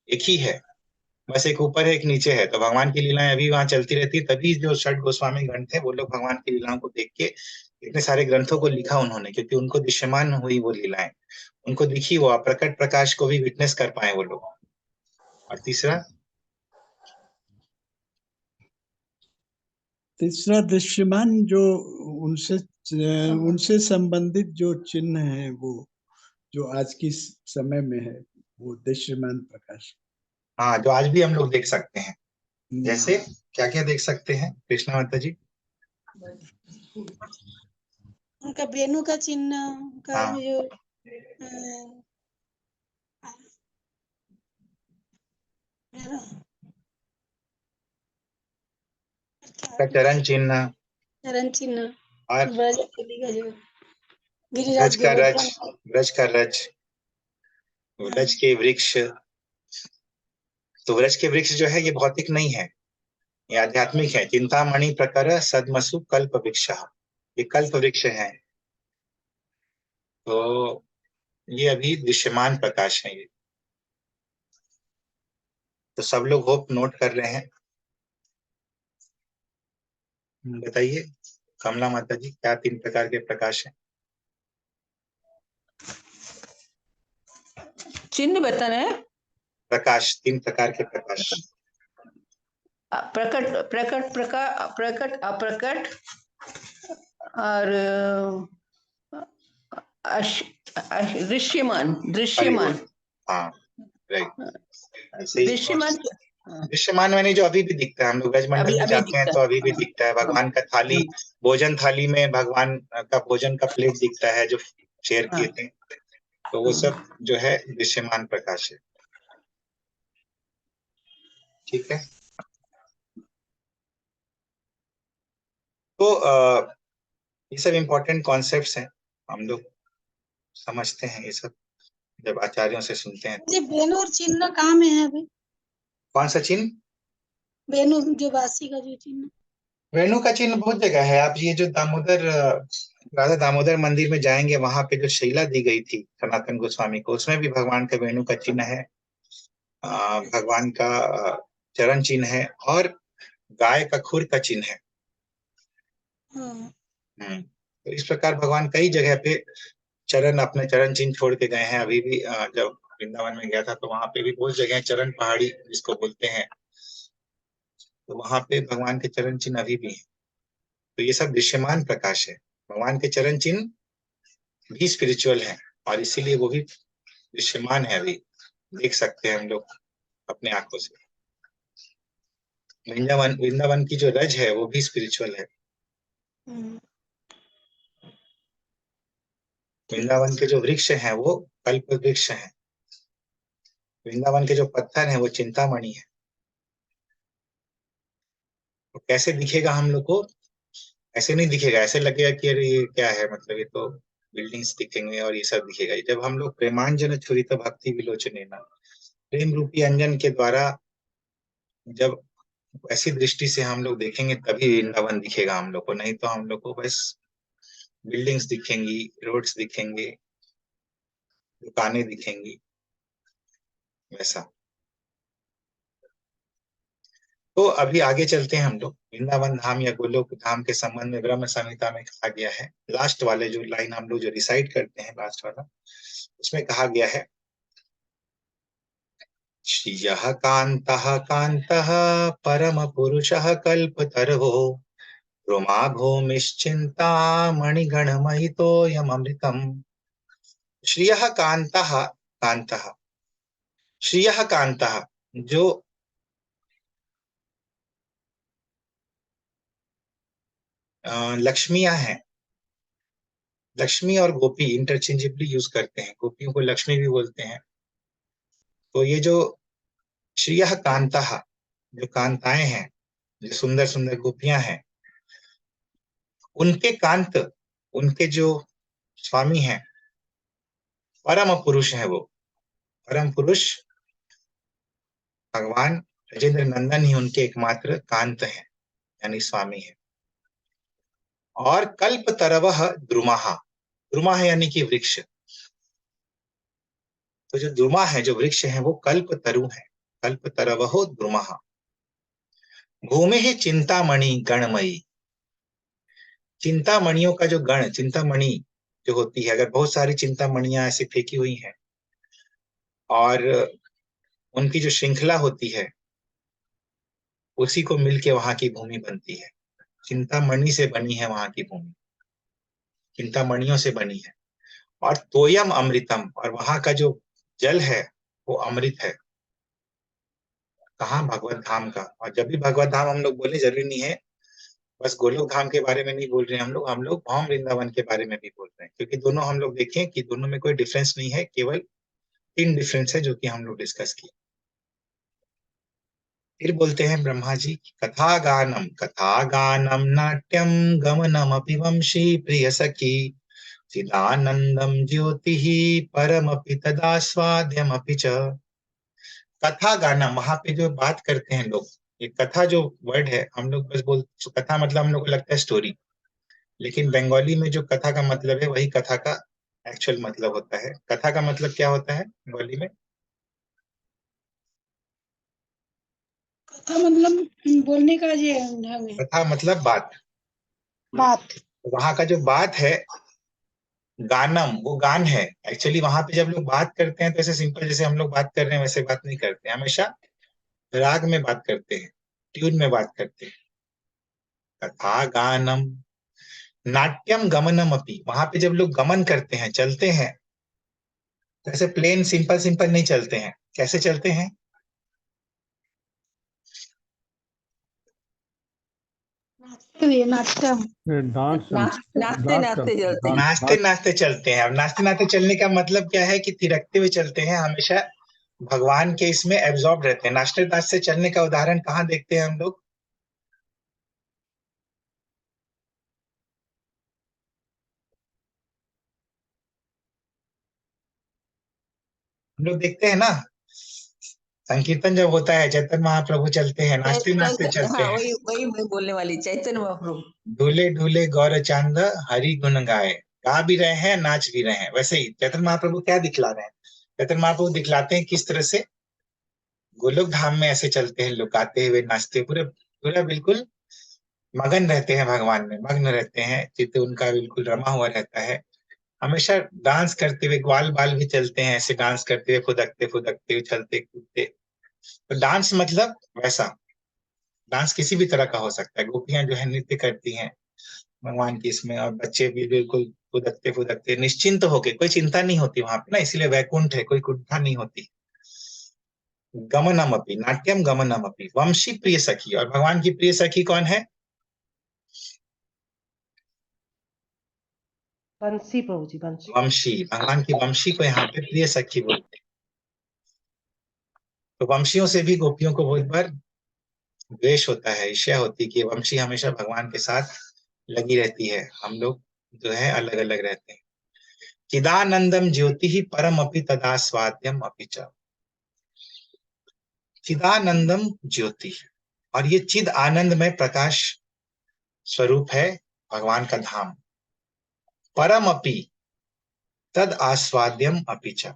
एक ही है, बस एक ऊपर है एक नीचे है। तो भगवान की लीलाएं अभी वहां चलती रहती है। तभी जो षट गोस्वामी गण थे वो लोग भगवान की लीलाओं को देख के इतने सारे ग्रंथों को लिखा उन्होंने, क्योंकि उनको दृश्यमान हुई वो लीलाएं, उनको दिखी, वो अप्रकट प्रकाश को भी विटनेस कर पाए वो लोग। और तीसरा दृश्यमान जो उनसे उनसे संबंधित जो चिन्ह है, वो जो आज की समय में है, वो दृश्यमान प्रकाश। हाँ, जो आज भी हम लोग देख सकते हैं। जैसे क्या क्या देख सकते हैं कृष्णा माता जी? उनका वेणु का चिन्ह, उनका हाँ, जो का चरण चिन्ह, चरण चिन्ह, और ब्रज का जो ब्रज गिरिराज का रज, गोवर्धन। ब्रज का रज, ब्रज के वृक्ष। तो ब्रज के वृक्ष जो है ये भौतिक नहीं है, ये आध्यात्मिक है। चिंतामणि प्रकर सदमसु कल्प वृक्ष, ये कल्प वृक्ष है। तो ये अभी दृश्यमान प्रकाश है ये। तो सब लोग होप नोट कर रहे हैं। बताइए कमला माता जी, क्या 3 प्रकार के प्रकाश हैं? चिन्ह बताना है। प्रकाश, 3 प्रकार के प्रकाश। प्रकट प्रकट प्रकाश, प्रकट अप्रकट, और दृश्यमान दृश्यमान। हाँ, राइट, ऐसे ही। दृश्यमान दृश्यमान मैंने जो अभी भी दिखता है, हम लोग ब्रजमंडल में अभी जाते हैं दिखता तो अभी भी दिखता है। भगवान का थाली, भोजन थाली में भगवान का भोजन का प्लेट दिखता है जो शेयर किए थे। तो वो सब जो है दृश्यमान प्रकाश है। ठीक है, तो ये सब इम्पोर्टेंट कॉन्सेप्ट्स हैं, हम लोग समझते हैं ये सब। जब आचार्यों से सुनते हैं। जी, वेणु और चिन्ह कहाँ में है अभी? कौन सा चिन्ह? वेणु जो बांसी का जो चिन्ह। वेणु का चिन्ह बहुत जगह है। आप ये जो दामोदर राधा दामोदर मंदिर में जाएंगे, वहां पे जो शिला दी गई थी सनातन गोस्वामी को, उसमें भी भगवान का वेणु का चिन्ह है, भगवान का चरण चिन्ह है, और गाय का खुर का चिन्ह है। हाँ। तो इस प्रकार भगवान कई जगह पे चरण, अपने चरण चिन्ह छोड़ के गए हैं। अभी भी जब वृंदावन में गया था तो वहां पे भी बहुत जगह चरण पहाड़ी जिसको बोलते हैं, तो वहां पे भगवान के चरण चिन्ह अभी भी हैं। तो ये सब दृश्यमान प्रकाश है। भगवान के चरण चिन्ह भी स्पिरिचुअल है, और इसीलिए वो भी दृश्यमान है, अभी देख सकते हैं हम लोग अपने आंखों से। वृंदावन वृंदावन की जो रज है वो भी स्पिरिचुअल है। वृंदावन के जो वृक्ष हैं वो कल्प वृक्ष हैं। वृंदावन के जो पत्थर हैं वो चिंतामणि है। तो कैसे दिखेगा हम लोग को? ऐसे नहीं दिखेगा, ऐसे लगेगा कि अरे ये क्या है, मतलब ये तो बिल्डिंग्स दिखेंगे और ये सब दिखेगा। जब हम लोग प्रेमांजन छुरित भक्ति विलोचनेन, प्रेम रूपी अंजन के द्वारा जब ऐसी दृष्टि से हम लोग देखेंगे तभी वृंदावन दिखेगा हम लोग को, नहीं तो हम लोग को बस बिल्डिंग्स दिखेंगी, रोड्स दिखेंगे, दुकानें दिखेंगी, वैसा। तो अभी आगे चलते हैं हम लोग। वृंदावन धाम या गोलोक धाम के संबंध में ब्रह्म संहिता में कहा गया है, लास्ट वाले जो लाइन हम लोग जो रिसाइट करते हैं, लास्ट वाला, उसमें कहा गया है, श्रियः कान्तः कान्तः परम पुरुषः कल्पतरुः रोमा भूमिश्चिंता मणिगणमहितोऽयमृतम्। श्रियः कान्तः कान्तः, श्रियः कान्तः, जो लक्ष्मियां हैं, लक्ष्मी और गोपी इंटरचेंजेबली यूज करते हैं, गोपियों को लक्ष्मी भी बोलते हैं। तो ये जो श्रियः कान्तः, जो कांताएं हैं, जो सुंदर सुंदर गोपियां हैं, उनके कांत, उनके जो स्वामी हैं, परम पुरुष है वो। परम पुरुष भगवान राजेंद्र नंदन ही उनके एकमात्र कांत हैं, यानी स्वामी है। और कल्प तरवः द्रुमः, द्रुमा है यानी कि वृक्ष। तो जो द्रुमा है, जो वृक्ष है, वो कल्प तरु है। कल्प तरवः द्रुमः। भूमि ही चिंतामणि गणमयी, चिंतामणियों का जो गण, चिंतामणि जो होती है, अगर बहुत सारी चिंतामणियां ऐसी फेंकी हुई हैं और उनकी जो श्रृंखला होती है, उसी को मिलके वहां की भूमि बनती है। चिंतामणि से बनी है वहां की भूमि, चिंतामणियों से बनी है। और तोयम अमृतम, और वहां का जो जल है वो अमृत है। कहाँ? भगवत धाम का। और जब भी भगवत धाम हम लोग बोले, जरूरी नहीं है बस गोलोक धाम के बारे में नहीं बोल रहे हैं हम लोग भौम वृंदावन के बारे में भी बोल रहे हैं, क्योंकि दोनों हम लोग देखें कि दोनों में कोई डिफरेंस नहीं है, केवल 3 डिफरेंस है जो कि हम लोग डिस्कस किए। फिर बोलते हैं ब्रह्मा जी, कथा गानम नाट्यम गमनम अपि वंशी प्रिय सखी चिदानंदम ज्योति परमपि तदास्वाद्यमपि च। कथा गानम, वहां पे जो बात करते हैं लोग, ये कथा जो वर्ड है, हम लोग बस बोल, कथा मतलब हम लोग को लगता है स्टोरी, लेकिन बंगाली में जो कथा का मतलब है वही कथा का एक्चुअल मतलब होता है। कथा का मतलब क्या होता है बंगाली में? कथा मतलब बोलने का ये ढंग है। कथा मतलब बात। बात। वहां का जो बात है, गानम, वो गान है। एक्चुअली वहां पे जब लोग बात करते हैं तो ऐसे सिंपल जैसे हम लोग बात कर रहे हैं वैसे बात नहीं करते हैं, हमेशा राग में बात करते हैं, ट्यून में बात करते हैं। कथा गानम, नाट्यम गमनम अपि, वहां पे जब लोग गमन करते हैं, चलते हैं, तो ऐसे प्लेन सिंपल सिंपल नहीं चलते हैं। कैसे चलते हैं? नाचते हुए, नाट्यम। डांस नाचते नाचते चलते हैं। नाचते नाचते चलते हैं। अब नाचते नाचते चलने का मतलब क्या है? कि थिरकते हुए चलते हैं, हमेशा भगवान के इसमें एब्जॉर्ब रहते हैं। नाचते नाचते चलने का उदाहरण कहाँ देखते हैं हम लोग? हम लोग देखते हैं ना, संकीर्तन जब होता है, चैतन्य महाप्रभु चलते हैं, नाचते नाचते चलते हाँ, हैं, वही मैं बोलने वाली, चैतन्य महाप्रभु। डूले डूले गौर चांद हरि गुण गाए, गा भी रहे हैं नाच भी रहे हैं। वैसे ही चैतन्य महाप्रभु क्या दिखला रहे हैं? चैतन्य महाप्रभु दिखलाते हैं किस तरह से गोलोक धाम में ऐसे चलते हैं, लुकाते हुए नाचते, पूरे पूरा बिल्कुल मगन रहते हैं, भगवान में मग्न रहते हैं, चित्त उनका बिल्कुल रमा हुआ रहता है, हमेशा डांस करते हुए, ग्वाल बाल भी चलते हैं ऐसे डांस करते हुए, फुदकते फुदकते उछलते कूदते। तो डांस मतलब वैसा डांस किसी भी तरह का हो सकता है। गोपियां जो है नृत्य करती हैं भगवान की इसमें, और बच्चे भी बिल्कुल फुदकते फुदकते निश्चिंत होके, कोई चिंता नहीं होती वहां पे ना, इसीलिए वैकुंठ है, कोई कुंठा नहीं होती। गमनमपि नाट्यम गमनमपि वंशी प्रिय सखी, और भगवान की प्रिय सखी कौन है? बंसी प्रभु जी, बंसी। वंशी, भगवान की वंशी को यहाँ पे प्रिय सखी बोलते हैं। तो वंशियों से भी गोपियों को बहुत बार द्वेष होता है, ईर्ष्या होती है कि वंशी हमेशा भगवान के साथ लगी रहती है, हम लोग जो है अलग अलग रहते हैं। चिदानंदम ज्योति ही परम अपि तदास्वाद्यम अपि च, चिदानंदम ज्योति, और ये चिद आनंद में प्रकाश स्वरूप है भगवान का धाम। परम अपि तद आस्वाद्यम अपि च,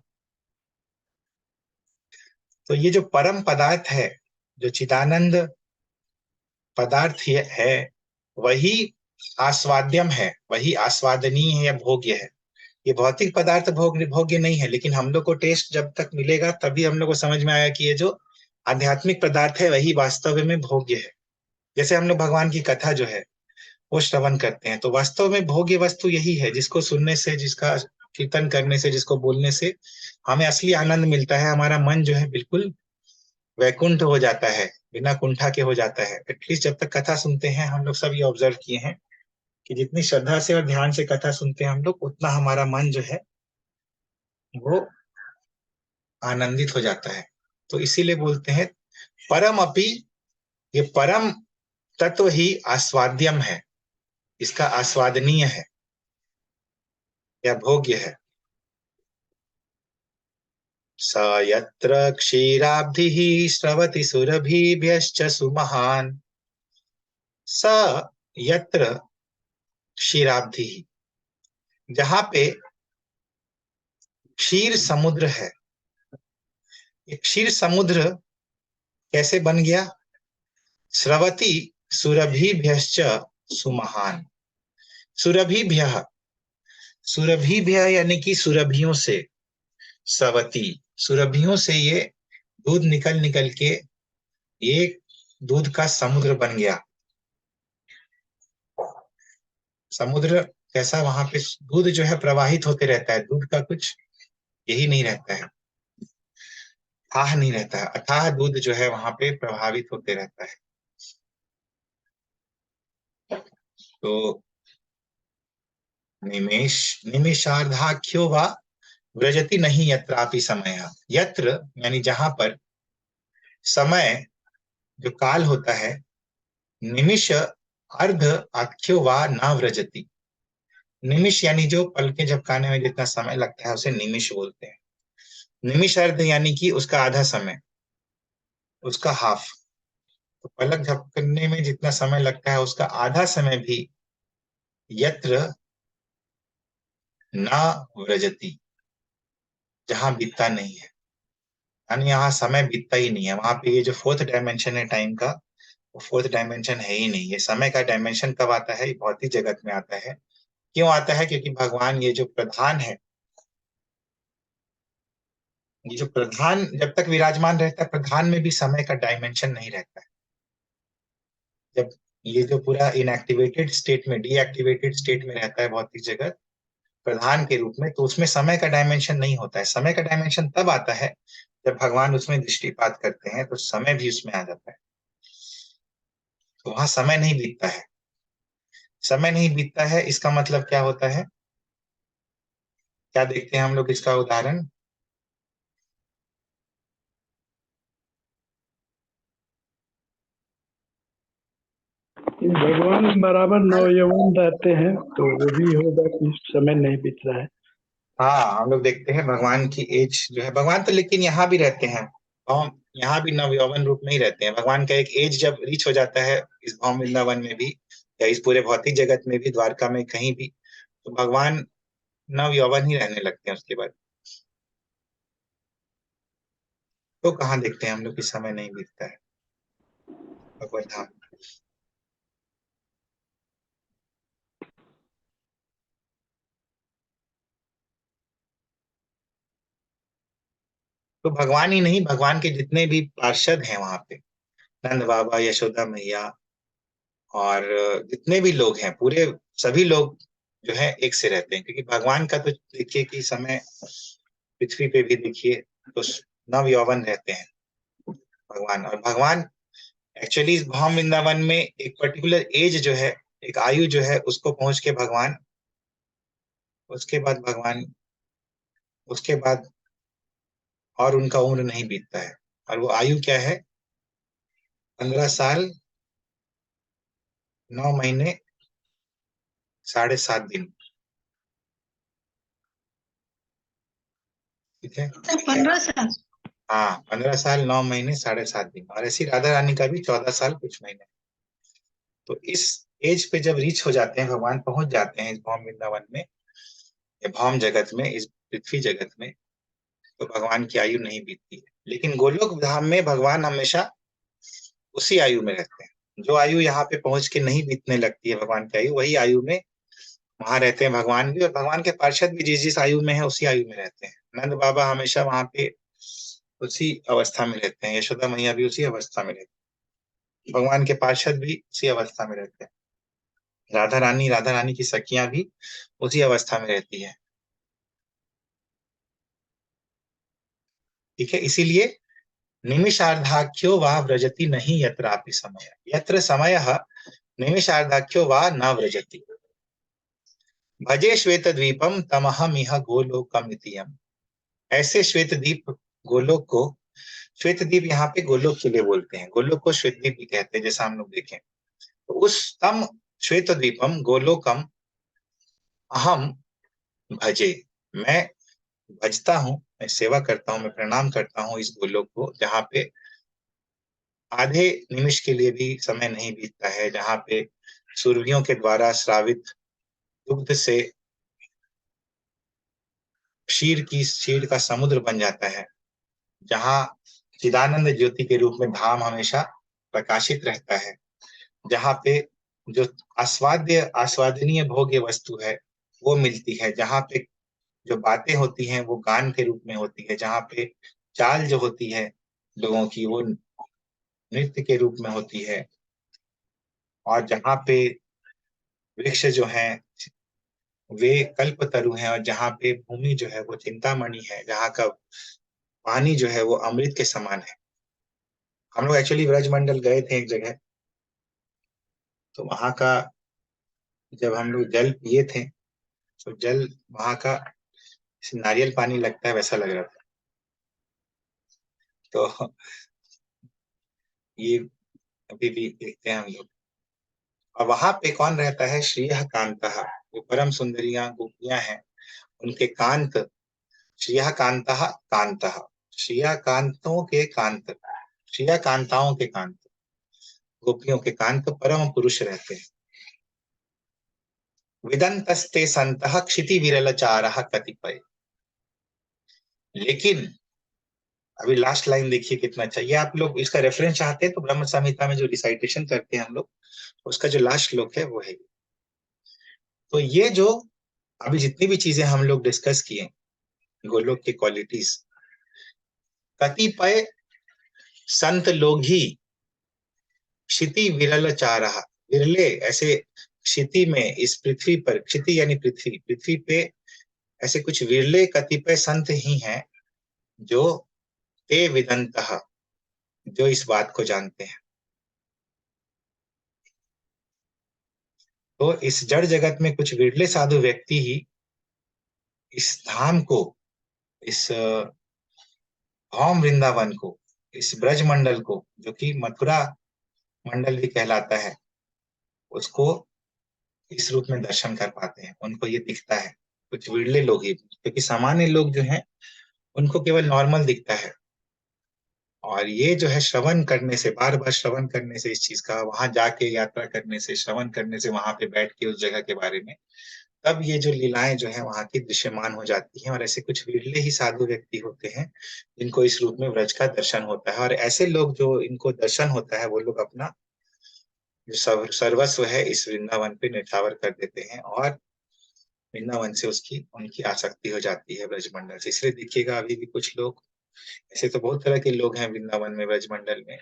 तो ये जो परम पदार्थ है, जो चिदानंद पदार्थ है, वही आस्वाद्यम है, वही आस्वादनीय है या भोग्य है। ये भौतिक पदार्थ भोग्य नहीं है, लेकिन हम लोग को टेस्ट जब तक मिलेगा तभी हम लोग को समझ में आएगा कि ये जो आध्यात्मिक पदार्थ है वही वास्तव में भोग्य है। जैसे हम लोग भगवान की कथा जो है वो श्रवण करते हैं, तो वास्तव में भोग्य वस्तु यही है, जिसको सुनने से, जिसका कीर्तन करने से, जिसको बोलने से हमें असली आनंद मिलता है। हमारा मन जो है बिल्कुल वैकुंठ हो जाता है, बिना कुंठा के हो जाता है। एटलीस्ट जब तक कथा सुनते हैं, हम लोग सब ये ऑब्जर्व किए हैं कि जितनी श्रद्धा से और ध्यान से कथा सुनते हैं हम लोग, उतना हमारा मन जो है वो आनंदित हो जाता है। तो इसीलिए बोलते हैं परम अपि, ये परम तत्व ही आस्वाद्यम है, इसका आस्वादनीय है या भोग्य है। स यत्र क्षीराब्धिः स्रवति सुरभिभ्यश्च सुमहान्, स यत्र क्षीराब्धिः, जहां पे क्षीर समुद्र है। ये क्षीर समुद्र कैसे बन गया? स्रवति सुरभिभ्यश्च सुमहान्, सुरभिभ्यः, सुरभिभ्यः यानी कि सुरभियों से, स्रवति, सुरभियों से ये दूध निकल निकल के ये दूध का समुद्र बन गया। समुद्र कैसा? वहां पे दूध जो है प्रवाहित होते रहता है, दूध का कुछ यही नहीं रहता है, अथाह नहीं रहता है, अथाह दूध जो है वहां पे प्रभावित होते रहता है। तो निमेषार्धाख्यो वा व्रजति नहीं यत्रापि समय, यत्र यानी जहां पर समय जो काल होता है, निमिष अर्ध आख्यो वा न व्रजति, निमिष यानी जो पलके झपकाने में जितना समय लगता है उसे निमिष बोलते हैं। निमिष अर्ध यानी कि उसका आधा समय, उसका हाफ, तो पलक झपकने में जितना समय लगता है उसका आधा समय भी यत्र न व्रजति, जहां बीतता नहीं है, यानी यहाँ समय बीतता ही नहीं है। वहां पे ये जो फोर्थ डायमेंशन है टाइम का, वो फोर्थ डायमेंशन है ही नहीं। ये समय का डायमेंशन कब आता है? भौतिक जगत में आता है। क्यों आता है? क्योंकि भगवान ये जो प्रधान है, ये जो प्रधान जब तक विराजमान रहता है, प्रधान में भी समय का डायमेंशन नहीं रहता है। जब ये जो पूरा इनएक्टिवेटेड स्टेट में, डीएक्टिवेटेड स्टेट में रहता है भौतिक जगत प्रधान के रूप में, तो उसमें समय का डायमेंशन नहीं होता है। समय का डायमेंशन तब आता है जब भगवान उसमें दृष्टिपात करते हैं, तो समय भी उसमें आ जाता है। तो वहां समय नहीं बीतता है। समय नहीं बीतता है, इसका मतलब क्या होता है? क्या देखते हैं हम लोग इसका उदाहरण? भगवान बराबर नवयौवन रहते हैं, तो वो भी होगा कि समय नहीं बीत रहा है। हाँ, हम लोग देखते हैं भगवान की एज जो है, भगवान तो लेकिन यहाँ भी रहते हैं, हम यहाँ भी नव यौवन रूप में ही रहते हैं। भगवान का एक एज जब रीच हो जाता है इस भौम वृंदावन में भी, या इस पूरे भौतिक जगत में भी, द्वारका में कहीं भी, तो भगवान नव यौवन ही रहने लगते हैं उसके बाद। तो कहाँ देखते हैं हम लोग कि समय नहीं बीतता है भगवत धाम। तो भगवान ही नहीं, भगवान के जितने भी पार्षद हैं वहां पे, नंद बाबा, यशोदा मैया, और जितने भी लोग हैं, पूरे सभी लोग जो है एक से रहते हैं। क्योंकि भगवान का तो देखिए कि समय पृथ्वी पे भी देखिए तो नव यौवन रहते हैं भगवान। और भगवान एक्चुअली इस भौम वृंदावन में एक पर्टिकुलर एज जो है, एक आयु जो है, उसको पहुंच के भगवान, उसके बाद भगवान, उसके बाद और उनका उम्र नहीं बीतता है। और वो आयु क्या है? 15 साल 9 महीने 7.5 दिन। ठीक है, 15 साल। हाँ, 15 साल 9 महीने 7.5 दिन। और ऐसी राधा रानी का भी 14 साल कुछ महीने। तो इस एज पे जब रीच हो जाते हैं भगवान, पहुंच जाते हैं इस भौम वृंदावन में, या भौम जगत में, इस पृथ्वी जगत में, तो भगवान की आयु नहीं बीतती है। लेकिन गोलोक धाम में भगवान हमेशा उसी आयु में रहते हैं। जो आयु यहाँ पे पहुंच के नहीं बीतने लगती है भगवान की आयु, वही आयु में वहां रहते हैं भगवान भी। और भगवान के पार्षद भी जिस जिस आयु में है उसी आयु में रहते हैं। नंद बाबा हमेशा वहां पे उसी अवस्था में रहते हैं, यशोदा मैया भी उसी अवस्था में रहती है, भगवान के पार्षद भी उसी अवस्था में रहते हैं, राधा रानी की सखियां भी उसी अवस्था में रहती है। ठीक है, इसीलिए निमिषार्धाख्यो वा व्रजति नहीं यत्रापि समय, यत्र समय निमिषार्धाख्यो वा न व्रजति, भजे श्वेत द्वीपम तमहमिह गोलोकमितियम। ऐसे श्वेत द्वीप गोलोक को, श्वेत द्वीप यहाँ पे गोलोक के लिए बोलते हैं, गोलोक को श्वेत द्वीप भी कहते हैं, जैसा हम लोग देखें। तो उस तम श्वेत द्वीपम गोलोकम अहम भजे, मैं भजता हूँ, मैं सेवा करता हूँ, मैं प्रणाम करता हूँ इस गोलोक को, जहाँ पे आधे निमिष के लिए भी समय नहीं बीतता है, जहाँ पे सुरभियों के द्वारा श्रावित दुग्ध से क्षीर का समुद्र बन जाता है, जहाँ चिदानंद ज्योति के रूप में धाम हमेशा प्रकाशित रहता है, जहाँ पे जो आस्वादनीय भोग्य वस्तु है वो मिलती है, जहाँ पे जो बातें होती हैं वो गान के रूप में होती है, जहाँ पे चाल जो होती है लोगों की वो नृत्य के रूप में होती है, और जहाँ पे वृक्ष जो है वे कल्प तरु हैं, और जहाँ पे भूमि जो है वो चिंतामणि है, जहाँ का पानी जो है वो अमृत के समान है। हम लोग एक्चुअली ब्रजमंडल गए थे एक जगह, तो वहां का जब हम लोग जल पिए थे, तो जल वहां का नारियल पानी लगता है वैसा लग रहा था। तो ये अभी भी देखते हैं हम लोग। और वहां पे कौन रहता है? श्रीयः कांतः, जो परम सुंदरियां गोपियां हैं, उनके कांत, श्रीयः कांतः कांतः, श्रिया कांतों के कांत, श्रिया कांताओं के कांत, गोपियों के कांत परम पुरुष रहते हैं। विदंतस्ते संतः क्षिति विरलचारः कतिपय। लेकिन अभी लास्ट लाइन देखिए कितना अच्छा, ये आप लोग इसका रेफरेंस चाहते हैं तो ब्रह्म संहिता में जो रिसाइटेशन करते हैं हम लोग, उसका जो लास्ट श्लोक है वो है। तो ये जो अभी जितनी भी चीजें हम लोग डिस्कस किए गोलोक की क्वालिटीज, कतिपय संत लोग ही क्षिति विरल चारः, विरले ऐसे क्षिति में, इस पृथ्वी पर, क्षिति यानी पृथ्वी, पृथ्वी पे ऐसे कुछ विरले कतिपय संत ही हैं जो ते विदंतः, जो इस बात को जानते हैं। तो इस जड़ जगत में कुछ विरले साधु व्यक्ति ही इस धाम को, इस भौम वृंदावन को, इस ब्रज मंडल को, जो कि मथुरा मंडल भी कहलाता है, उसको इस रूप में दर्शन कर पाते हैं, उनको ये दिखता है। कुछ विरले लोग ही, क्योंकि सामान्य लोग जो हैं उनको केवल नॉर्मल दिखता है। और ये जो है श्रवण करने से, बार बार श्रवण करने से इस चीज का, वहां जाके यात्रा करने से, श्रवण करने से, वहां पे बैठ के उस जगह के बारे में, तब ये जो लीलाएं जो है वहां की दृश्यमान हो जाती हैं। और ऐसे कुछ विरले ही साधु व्यक्ति होते हैं जिनको इस रूप में व्रज का दर्शन होता है। और ऐसे लोग जो इनको दर्शन होता है वो लोग अपना जो सर्वस्व है इस वृंदावन पे न्यौछावर कर देते हैं और वृंदावन से उनकी आसक्ति हो जाती है ब्रजमंडल से। इसलिए देखिएगा अभी भी कुछ लोग, ऐसे तो बहुत तरह के लोग हैं वृंदावन में, ब्रजमंडल में।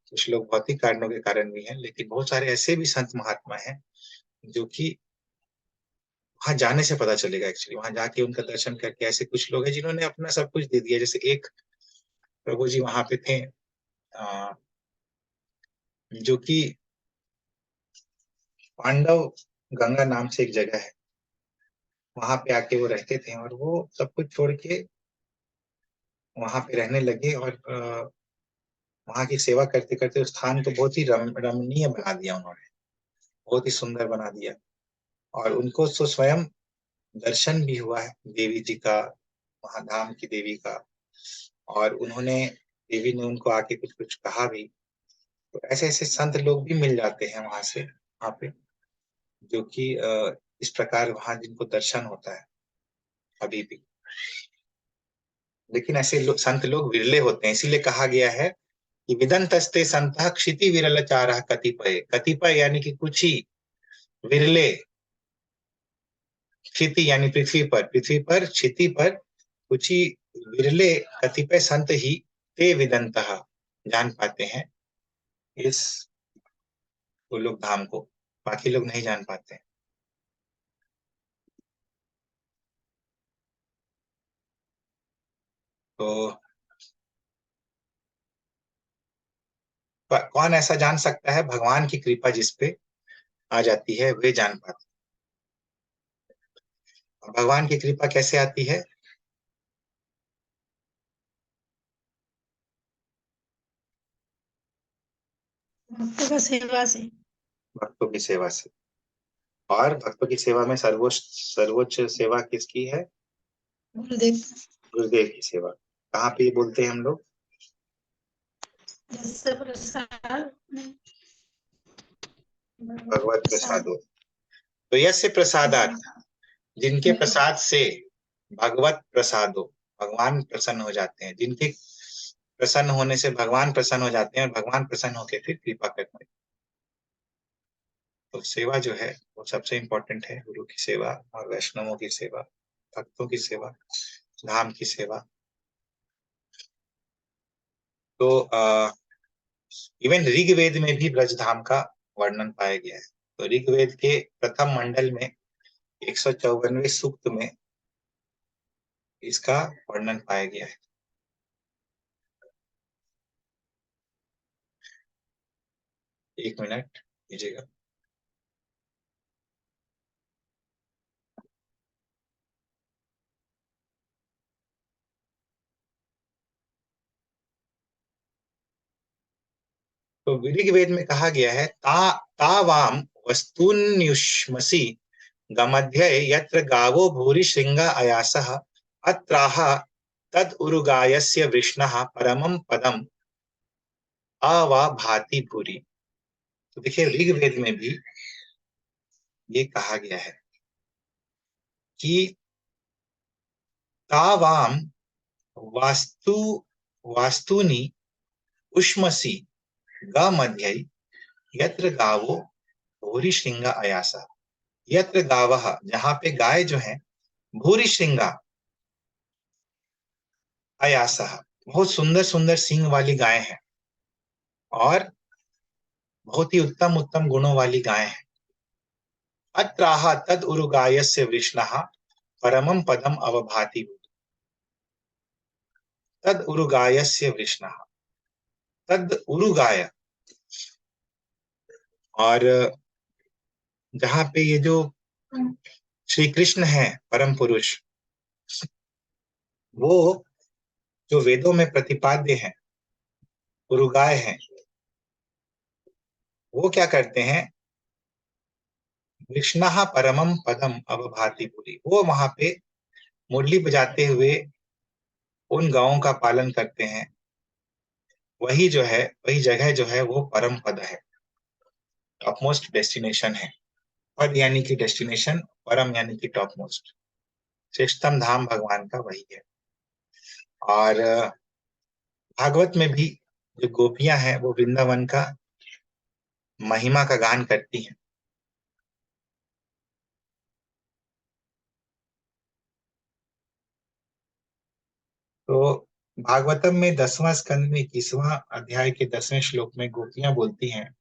कुछ लोग भौतिक कारणों के कारण भी हैं, लेकिन बहुत सारे ऐसे भी संत महात्मा हैं जो कि वहां जाने से पता चलेगा, एक्चुअली वहां जाके उनका दर्शन करके, ऐसे कुछ लोग हैं जिन्होंने अपना सब कुछ दे दिया। जैसे एक प्रभु जी वहां पे थे जो कि पांडव गंगा नाम से एक जगह है, वहां पे आके वो रहते थे और वो सब कुछ छोड़ के वहां पे रहने लगे। और वहां की सेवा करते करते उस स्थान को बहुत ही रमणीय बना दिया उन्होंने, बहुत ही सुंदर बना दिया। और उनको तो स्वयं दर्शन भी हुआ है देवी जी का, महाधाम की देवी का। और देवी ने उनको आके कुछ कुछ कहा भी। तो ऐसे ऐसे संत लोग भी मिल जाते हैं वहां पे, जो कि इस प्रकार वहां जिनको दर्शन होता है अभी भी। लेकिन ऐसे संत लोग विरले होते हैं, इसीलिए कहा गया है कि विदंतस्ते संतः क्षिति विरल चारः कतिपय। कतिपय यानी कि कुछ ही, विरले, क्षिति यानी पृथ्वी पर क्षिति पर कुछ ही विरले कतिपय संत ही ते विदंतः जान पाते हैं इस गोलोक धाम को, बाकी लोग नहीं जान पाते। तो कौन ऐसा जान सकता है? भगवान की कृपा जिस पे आ जाती है वे जान पाते। भगवान की कृपा कैसे आती है? भक्तों का सेवा से। भक्तों की सेवा से। और भक्तों की सेवा में सर्वोच्च सेवा किसकी है? गुरुदेव। गुरुदेव की सेवा। कहाँ पे ये बोलते हैं हम लोग? जैसे प्रसाद भगवत प्रसादो। तो यस्य प्रसादात, जिनके प्रसाद से, भगवत प्रसादो, भगवान प्रसन्न हो जाते हैं। जिनके प्रसन्न होने से भगवान प्रसन्न हो जाते हैं और भगवान प्रसन्न होकर फिर कृपा करते हैं। तो सेवा जो है वो सबसे इम्पोर्टेंट है, गुरु की सेवा और वैष्णवों की सेवा, भक्तों की सेवा, धाम की सेवा। तो इवन ऋग्वेद में भी ब्रज धाम का वर्णन पाया गया है। तो ऋग्वेद के प्रथम मंडल में 154वें सूक्त में इसका वर्णन पाया गया है। एक मिनट कीजिएगा। तो ऋग्वेद में कहा गया है तावाम वस्तुन्युष्मसि गमध्य यत्र गावो भूरि श्रृंगा अयासः अत्राह तद उरुगायस्य वृष्णः परमं पदम अवा भाति भूरि। तो देखिए ऋग्वेद में भी ये कहा गया है कि तावाम वास्तुनि उष्मसि गमध्य यत्र गावो भूरि श्रृंगा अयासा। यत्र गावः, जहां पे गाय जो है, भूरि श्रृंगा अयासः, बहुत सुंदर सुंदर सींग वाली गाय है और बहुत ही उत्तम उत्तम गुणों वाली गाय है। अत्राह तद उरुगायस्य वृष्णः परमं पदम अवभाति। तद उरुगायस्य वृष्णः, तद उरुगाय, और जहां पे ये जो श्री कृष्ण है परम पुरुष, वो जो वेदों में प्रतिपाद्य है, उरुगाय हैं, वो क्या करते हैं? कृष्णः परमं पदम अवभाति पुरी, वो वहां पे मुरली बजाते हुए उन गांवों का पालन करते हैं। वही जो है, वही जगह जो है वो परम पद है, टॉपमोस्ट डेस्टिनेशन है। पद यानी कि डेस्टिनेशन, परम यानी कि टॉप मोस्ट, श्रेष्ठतम धाम भगवान का वही है। और भागवत में भी जो गोपियां हैं वो वृंदावन का महिमा का गान करती हैं। तो भागवतम में 10वां स्कंद में 21वां अध्याय के 10वें श्लोक में गोपियां बोलती हैं,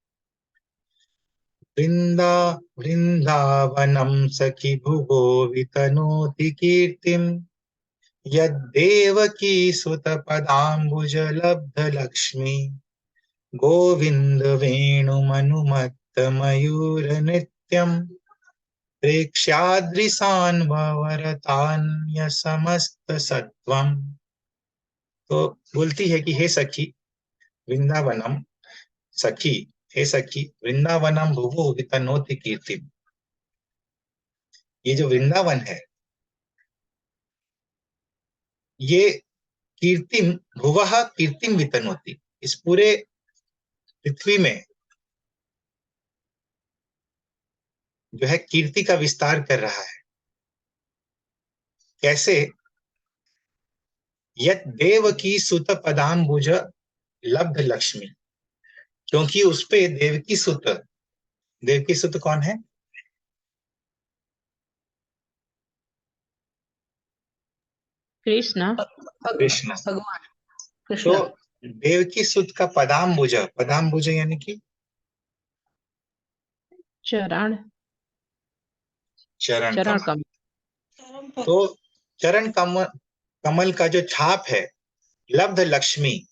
वृंदावनम सखी भुवो वितनोति कीर्तिम, यद्देवकी सुत पदाम्बुज लब्ध लक्ष्मी, गोविंद वेणुमनुमत्त मयूर नृत्यम, प्रेक्ष्याद्रिसान्वरतान्य समस्त सत्वम। तो बोलती है कि हे सखी वृंदावनम, सखी हे सखी वृंदावनम भुवो वितनोति कीर्तिम, ये जो वृंदावन है ये कीर्तिम भुवः कीर्तिम वितनोति, इस पूरे पृथ्वी में जो है कीर्ति का विस्तार कर रहा है। कैसे? यत देवकी सुत पदाम्बुज लब्ध लक्ष्मी, क्योंकि उस पे देवकी सुत कौन है? कृष्ण। कृष्ण। भगवान कृष्ण। तो देवकी सुत का पदाम्बुज यानी कि चरण चरण चरण कमल। कमल। चरम पद। तो चरण कमल का जो छाप है लब्ध लक्ष्मी,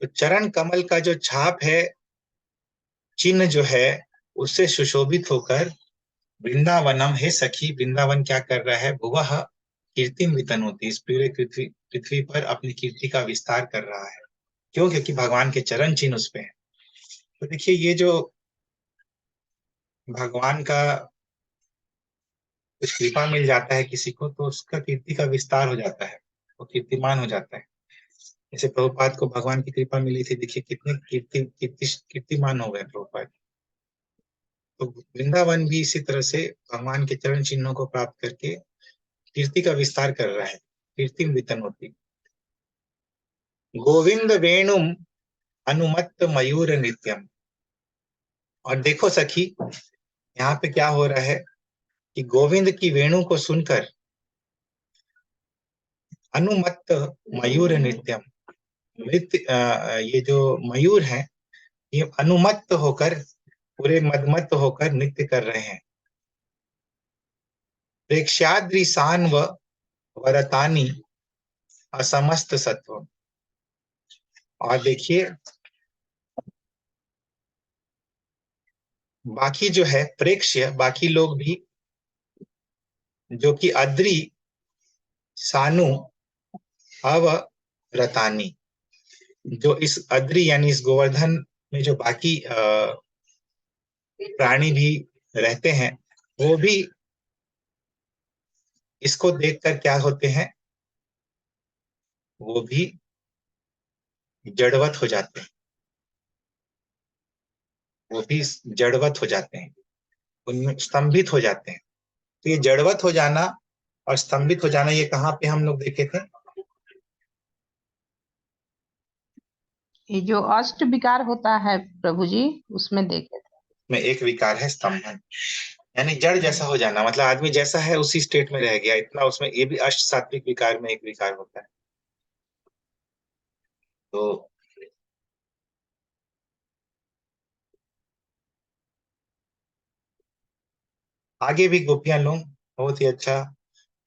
तो चरण कमल का जो छाप है, चिन्ह जो है, उससे सुशोभित होकर वृंदावनम, हे सखी वृंदावन क्या कर रहा है? भुवः कीर्तिम वितनोति, इस पूरे पृथ्वी पर अपनी कीर्ति का विस्तार कर रहा है। क्यों? क्योंकि भगवान के चरण चिन्ह उस पे हैं। तो देखिए, ये जो भगवान का कुछ कृपा मिल जाता है किसी को, तो उसका कीर्ति का विस्तार हो जाता है, वो कीर्तिमान हो जाता है। जैसे प्रभुपाद को भगवान की कृपा मिली थी, देखिए कितने कीर्तिमान हो गए प्रभुपाद। तो वृंदावन भी इसी तरह से भगवान के चरण चिन्हों को प्राप्त करके कीर्ति का विस्तार कर रहा है। कीर्ति वितन होती। गोविंद वेणुम अनुमत्त मयूर नृत्यम, और देखो सखी यहाँ पे क्या हो रहा है कि गोविंद की वेणु को सुनकर अनुमत्त मयूर नृत्यम, नृत्य, ये जो मयूर हैं ये अनुमत्त होकर, पूरे मदमत्त होकर नृत्य कर रहे हैं। प्रेक्ष्याद्रि सान्व वरतानी असमस्त सत्व, और देखिए बाकी जो है प्रेक्ष्य, बाकी लोग भी जो कि अद्रि सानु अव रतानी, जो इस अद्रि यानी इस गोवर्धन में जो बाकी प्राणी भी रहते हैं, वो भी इसको देखकर क्या होते हैं? वो भी जड़वत हो जाते हैं, वो भी जड़वत हो जाते हैं, उनमें स्तंभित हो जाते हैं। तो ये जड़वत हो जाना और स्तंभित हो जाना, ये कहाँ पे हम लोग देखे थे? ये जो अष्ट विकार होता है प्रभु जी, उसमें देखे थे। में एक विकार है स्तंभन, यानी जड़ जैसा हो जाना, मतलब आदमी जैसा है उसी स्टेट में रह गया, इतना उसमें, ये भी अष्ट सात्विक विकार में एक विकार होता है। तो आगे भी गोपियां लोग बहुत ही अच्छा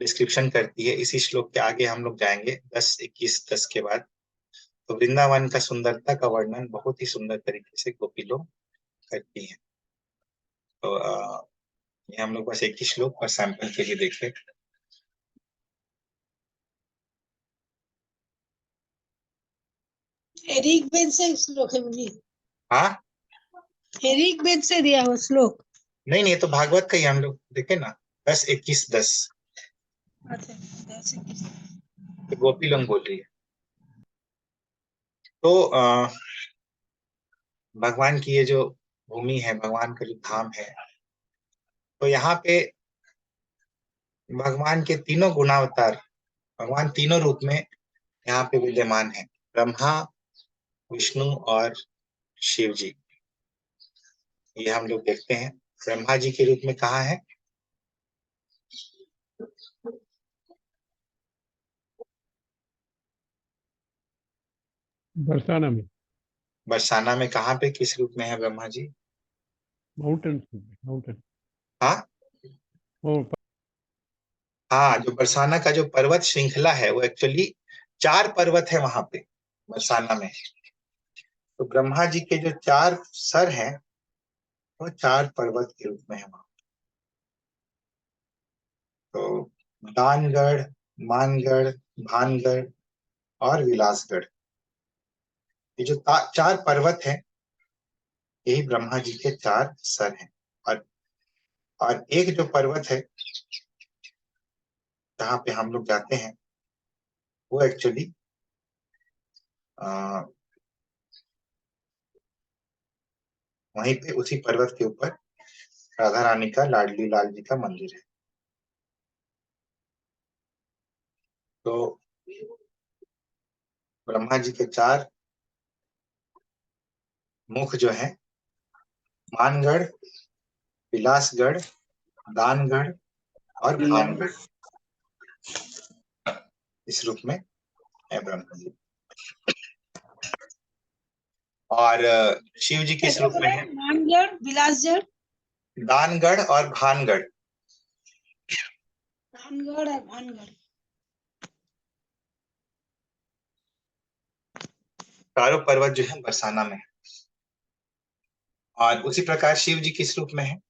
डिस्क्रिप्शन करती है। इसी श्लोक के आगे हम लोग जाएंगे 10, 21, 10 के बाद। तो वृंदावन का सुंदरता का वर्णन बहुत ही सुंदर तरीके से गोपी लोग करती हैं। तो ये हम लोग बस एक ही श्लोक और सैंपल के लिए देखें। ऋग्वेद से श्लोक है मुझे, हाँ, ऋग्वेद से दिया हुआ श्लोक। नहीं नहीं, ये तो भागवत का ही हम लोग देखे ना, 10:21-10 अच्छा 10:21 तो गोपी लोग बोल रही है। तो भगवान की ये जो भूमि है, भगवान का जो धाम है, तो यहाँ पे भगवान के तीनों गुणावतार, भगवान तीनों रूप में यहाँ पे विद्यमान है, ब्रह्मा, विष्णु और शिव जी। ये हम लोग देखते हैं। ब्रह्मा जी के रूप में कहाँ है? बरसाना में। बरसाना में कहाँ पे, किस रूप में है ब्रह्मा जी? Mountain mountain. हाँ हाँ, जो बरसाना का जो पर्वत श्रृंखला है वो एक्चुअली 4 पर्वत है वहां पे बरसाना में। तो ब्रह्मा जी के जो 4 सर हैं वो 4 पर्वत के रूप में है वहां। तो दानगढ़, मानगढ़, भानगढ़ और विलासगढ़, ये जो 4 पर्वत हैं, यही ब्रह्मा जी के 4 सर हैं। और एक जो पर्वत है जहाँ पे हम लोग जाते हैं वो एक्चुअली वहीं पे उसी पर्वत के ऊपर राधा रानी का, लाडली लाल जी का मंदिर है। तो ब्रह्मा जी के 4 मुख जो है, मानगढ़, विलासगढ़, दानगढ़ और भानगढ़, इस रूप में है ब्रह्मा जी। और शिव जी किस रूप में है? मानगढ़, विलासगढ़, दानगढ़ और भानगढ़। भानगढ़ और भानगढ़, चारों पर्वत जो है बरसाना में है। और उसी प्रकार शिव जी किस रूप में है?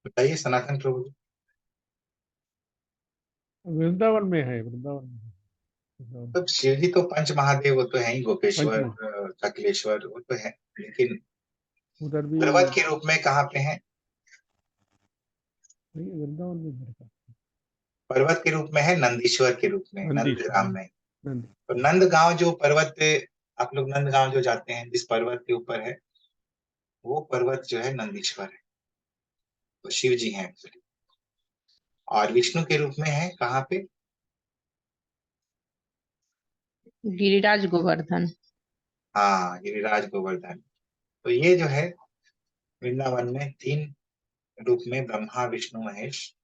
बताइए सनातन प्रभु जी। वृंदावन में है, वृंदावन में वृंदावन। तो शिव जी तो पंच महादेव, वो तो है ही, गोपेश्वर, पंचमहा कपिलेश्वर, वो तो है, लेकिन उधर भी पर्वत के रूप में कहाँ पे है? वृंदावन में भरता पर्वत के रूप में है नंदीश्वर के रूप में, नंदीश्वर। नंदग्राम में। नंदी तो नंदगांव जो पर्वत पे, आप लोग नंदगांव जो जाते हैं, जिस पर्वत के ऊपर है, वो पर्वत जो है नंदीश्वर है, तो शिव जी हैं एक्चुअली। और विष्णु के रूप में है कहाँ पे? गिरिराज गोवर्धन। हाँ, गिरिराज गोवर्धन। तो ये जो है वृंदावन में 3 रूप में ब्रह्मा, विष्णु, महेश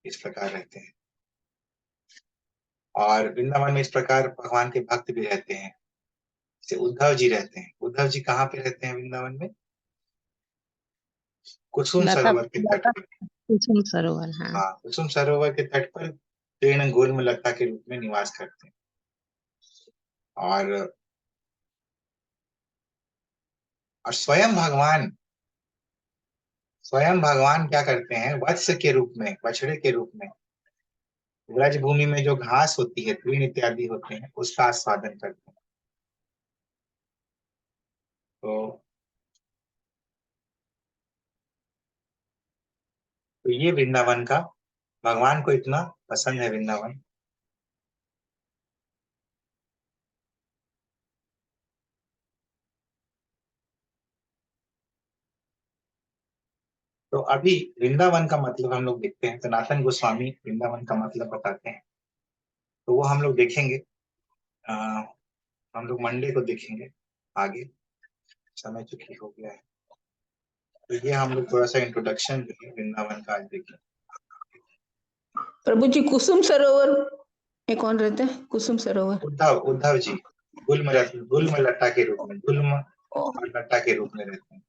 इस प्रकार रहते हैं। और वृंदावन में इस प्रकार भगवान के भक्त भी रहते हैं। जैसे उद्धव जी रहते हैं। उद्धव जी कहाँ पे रहते हैं वृंदावन में? कुसुम लता सरोवर के तट पर। कुसुम सरोवर, हाँ। हाँ, कुसुम सरोवर के तट पर तीर्ण गुल्म लता के रूप में निवास करते हैं। और स्वयं भगवान क्या करते हैं? वत्स के रूप में, बछड़े के रूप में ब्रज भूमि में जो घास होती है, तृण इत्यादि होते हैं, उसका आस्वादन करते हैं। तो ये वृंदावन का, भगवान को इतना पसंद है वृंदावन। तो अभी वृंदावन का मतलब हम लोग देखते हैं, सनातन गोस्वामी वृंदावन का मतलब बताते हैं, तो वो हम लोग देखेंगे। हम लोग मंडे को देखेंगे आगे, समय चुकी हो गया है। तो ये हम लोग थोड़ा सा इंट्रोडक्शन जो है वृंदावन का आज देखें। प्रभु जी, कुसुम सरोवर में कौन रहते हैं? कुसुम सरोवर उद्धव जी गुल्म लता के रूप में, गुल्म और लता के रूप में रहते हैं।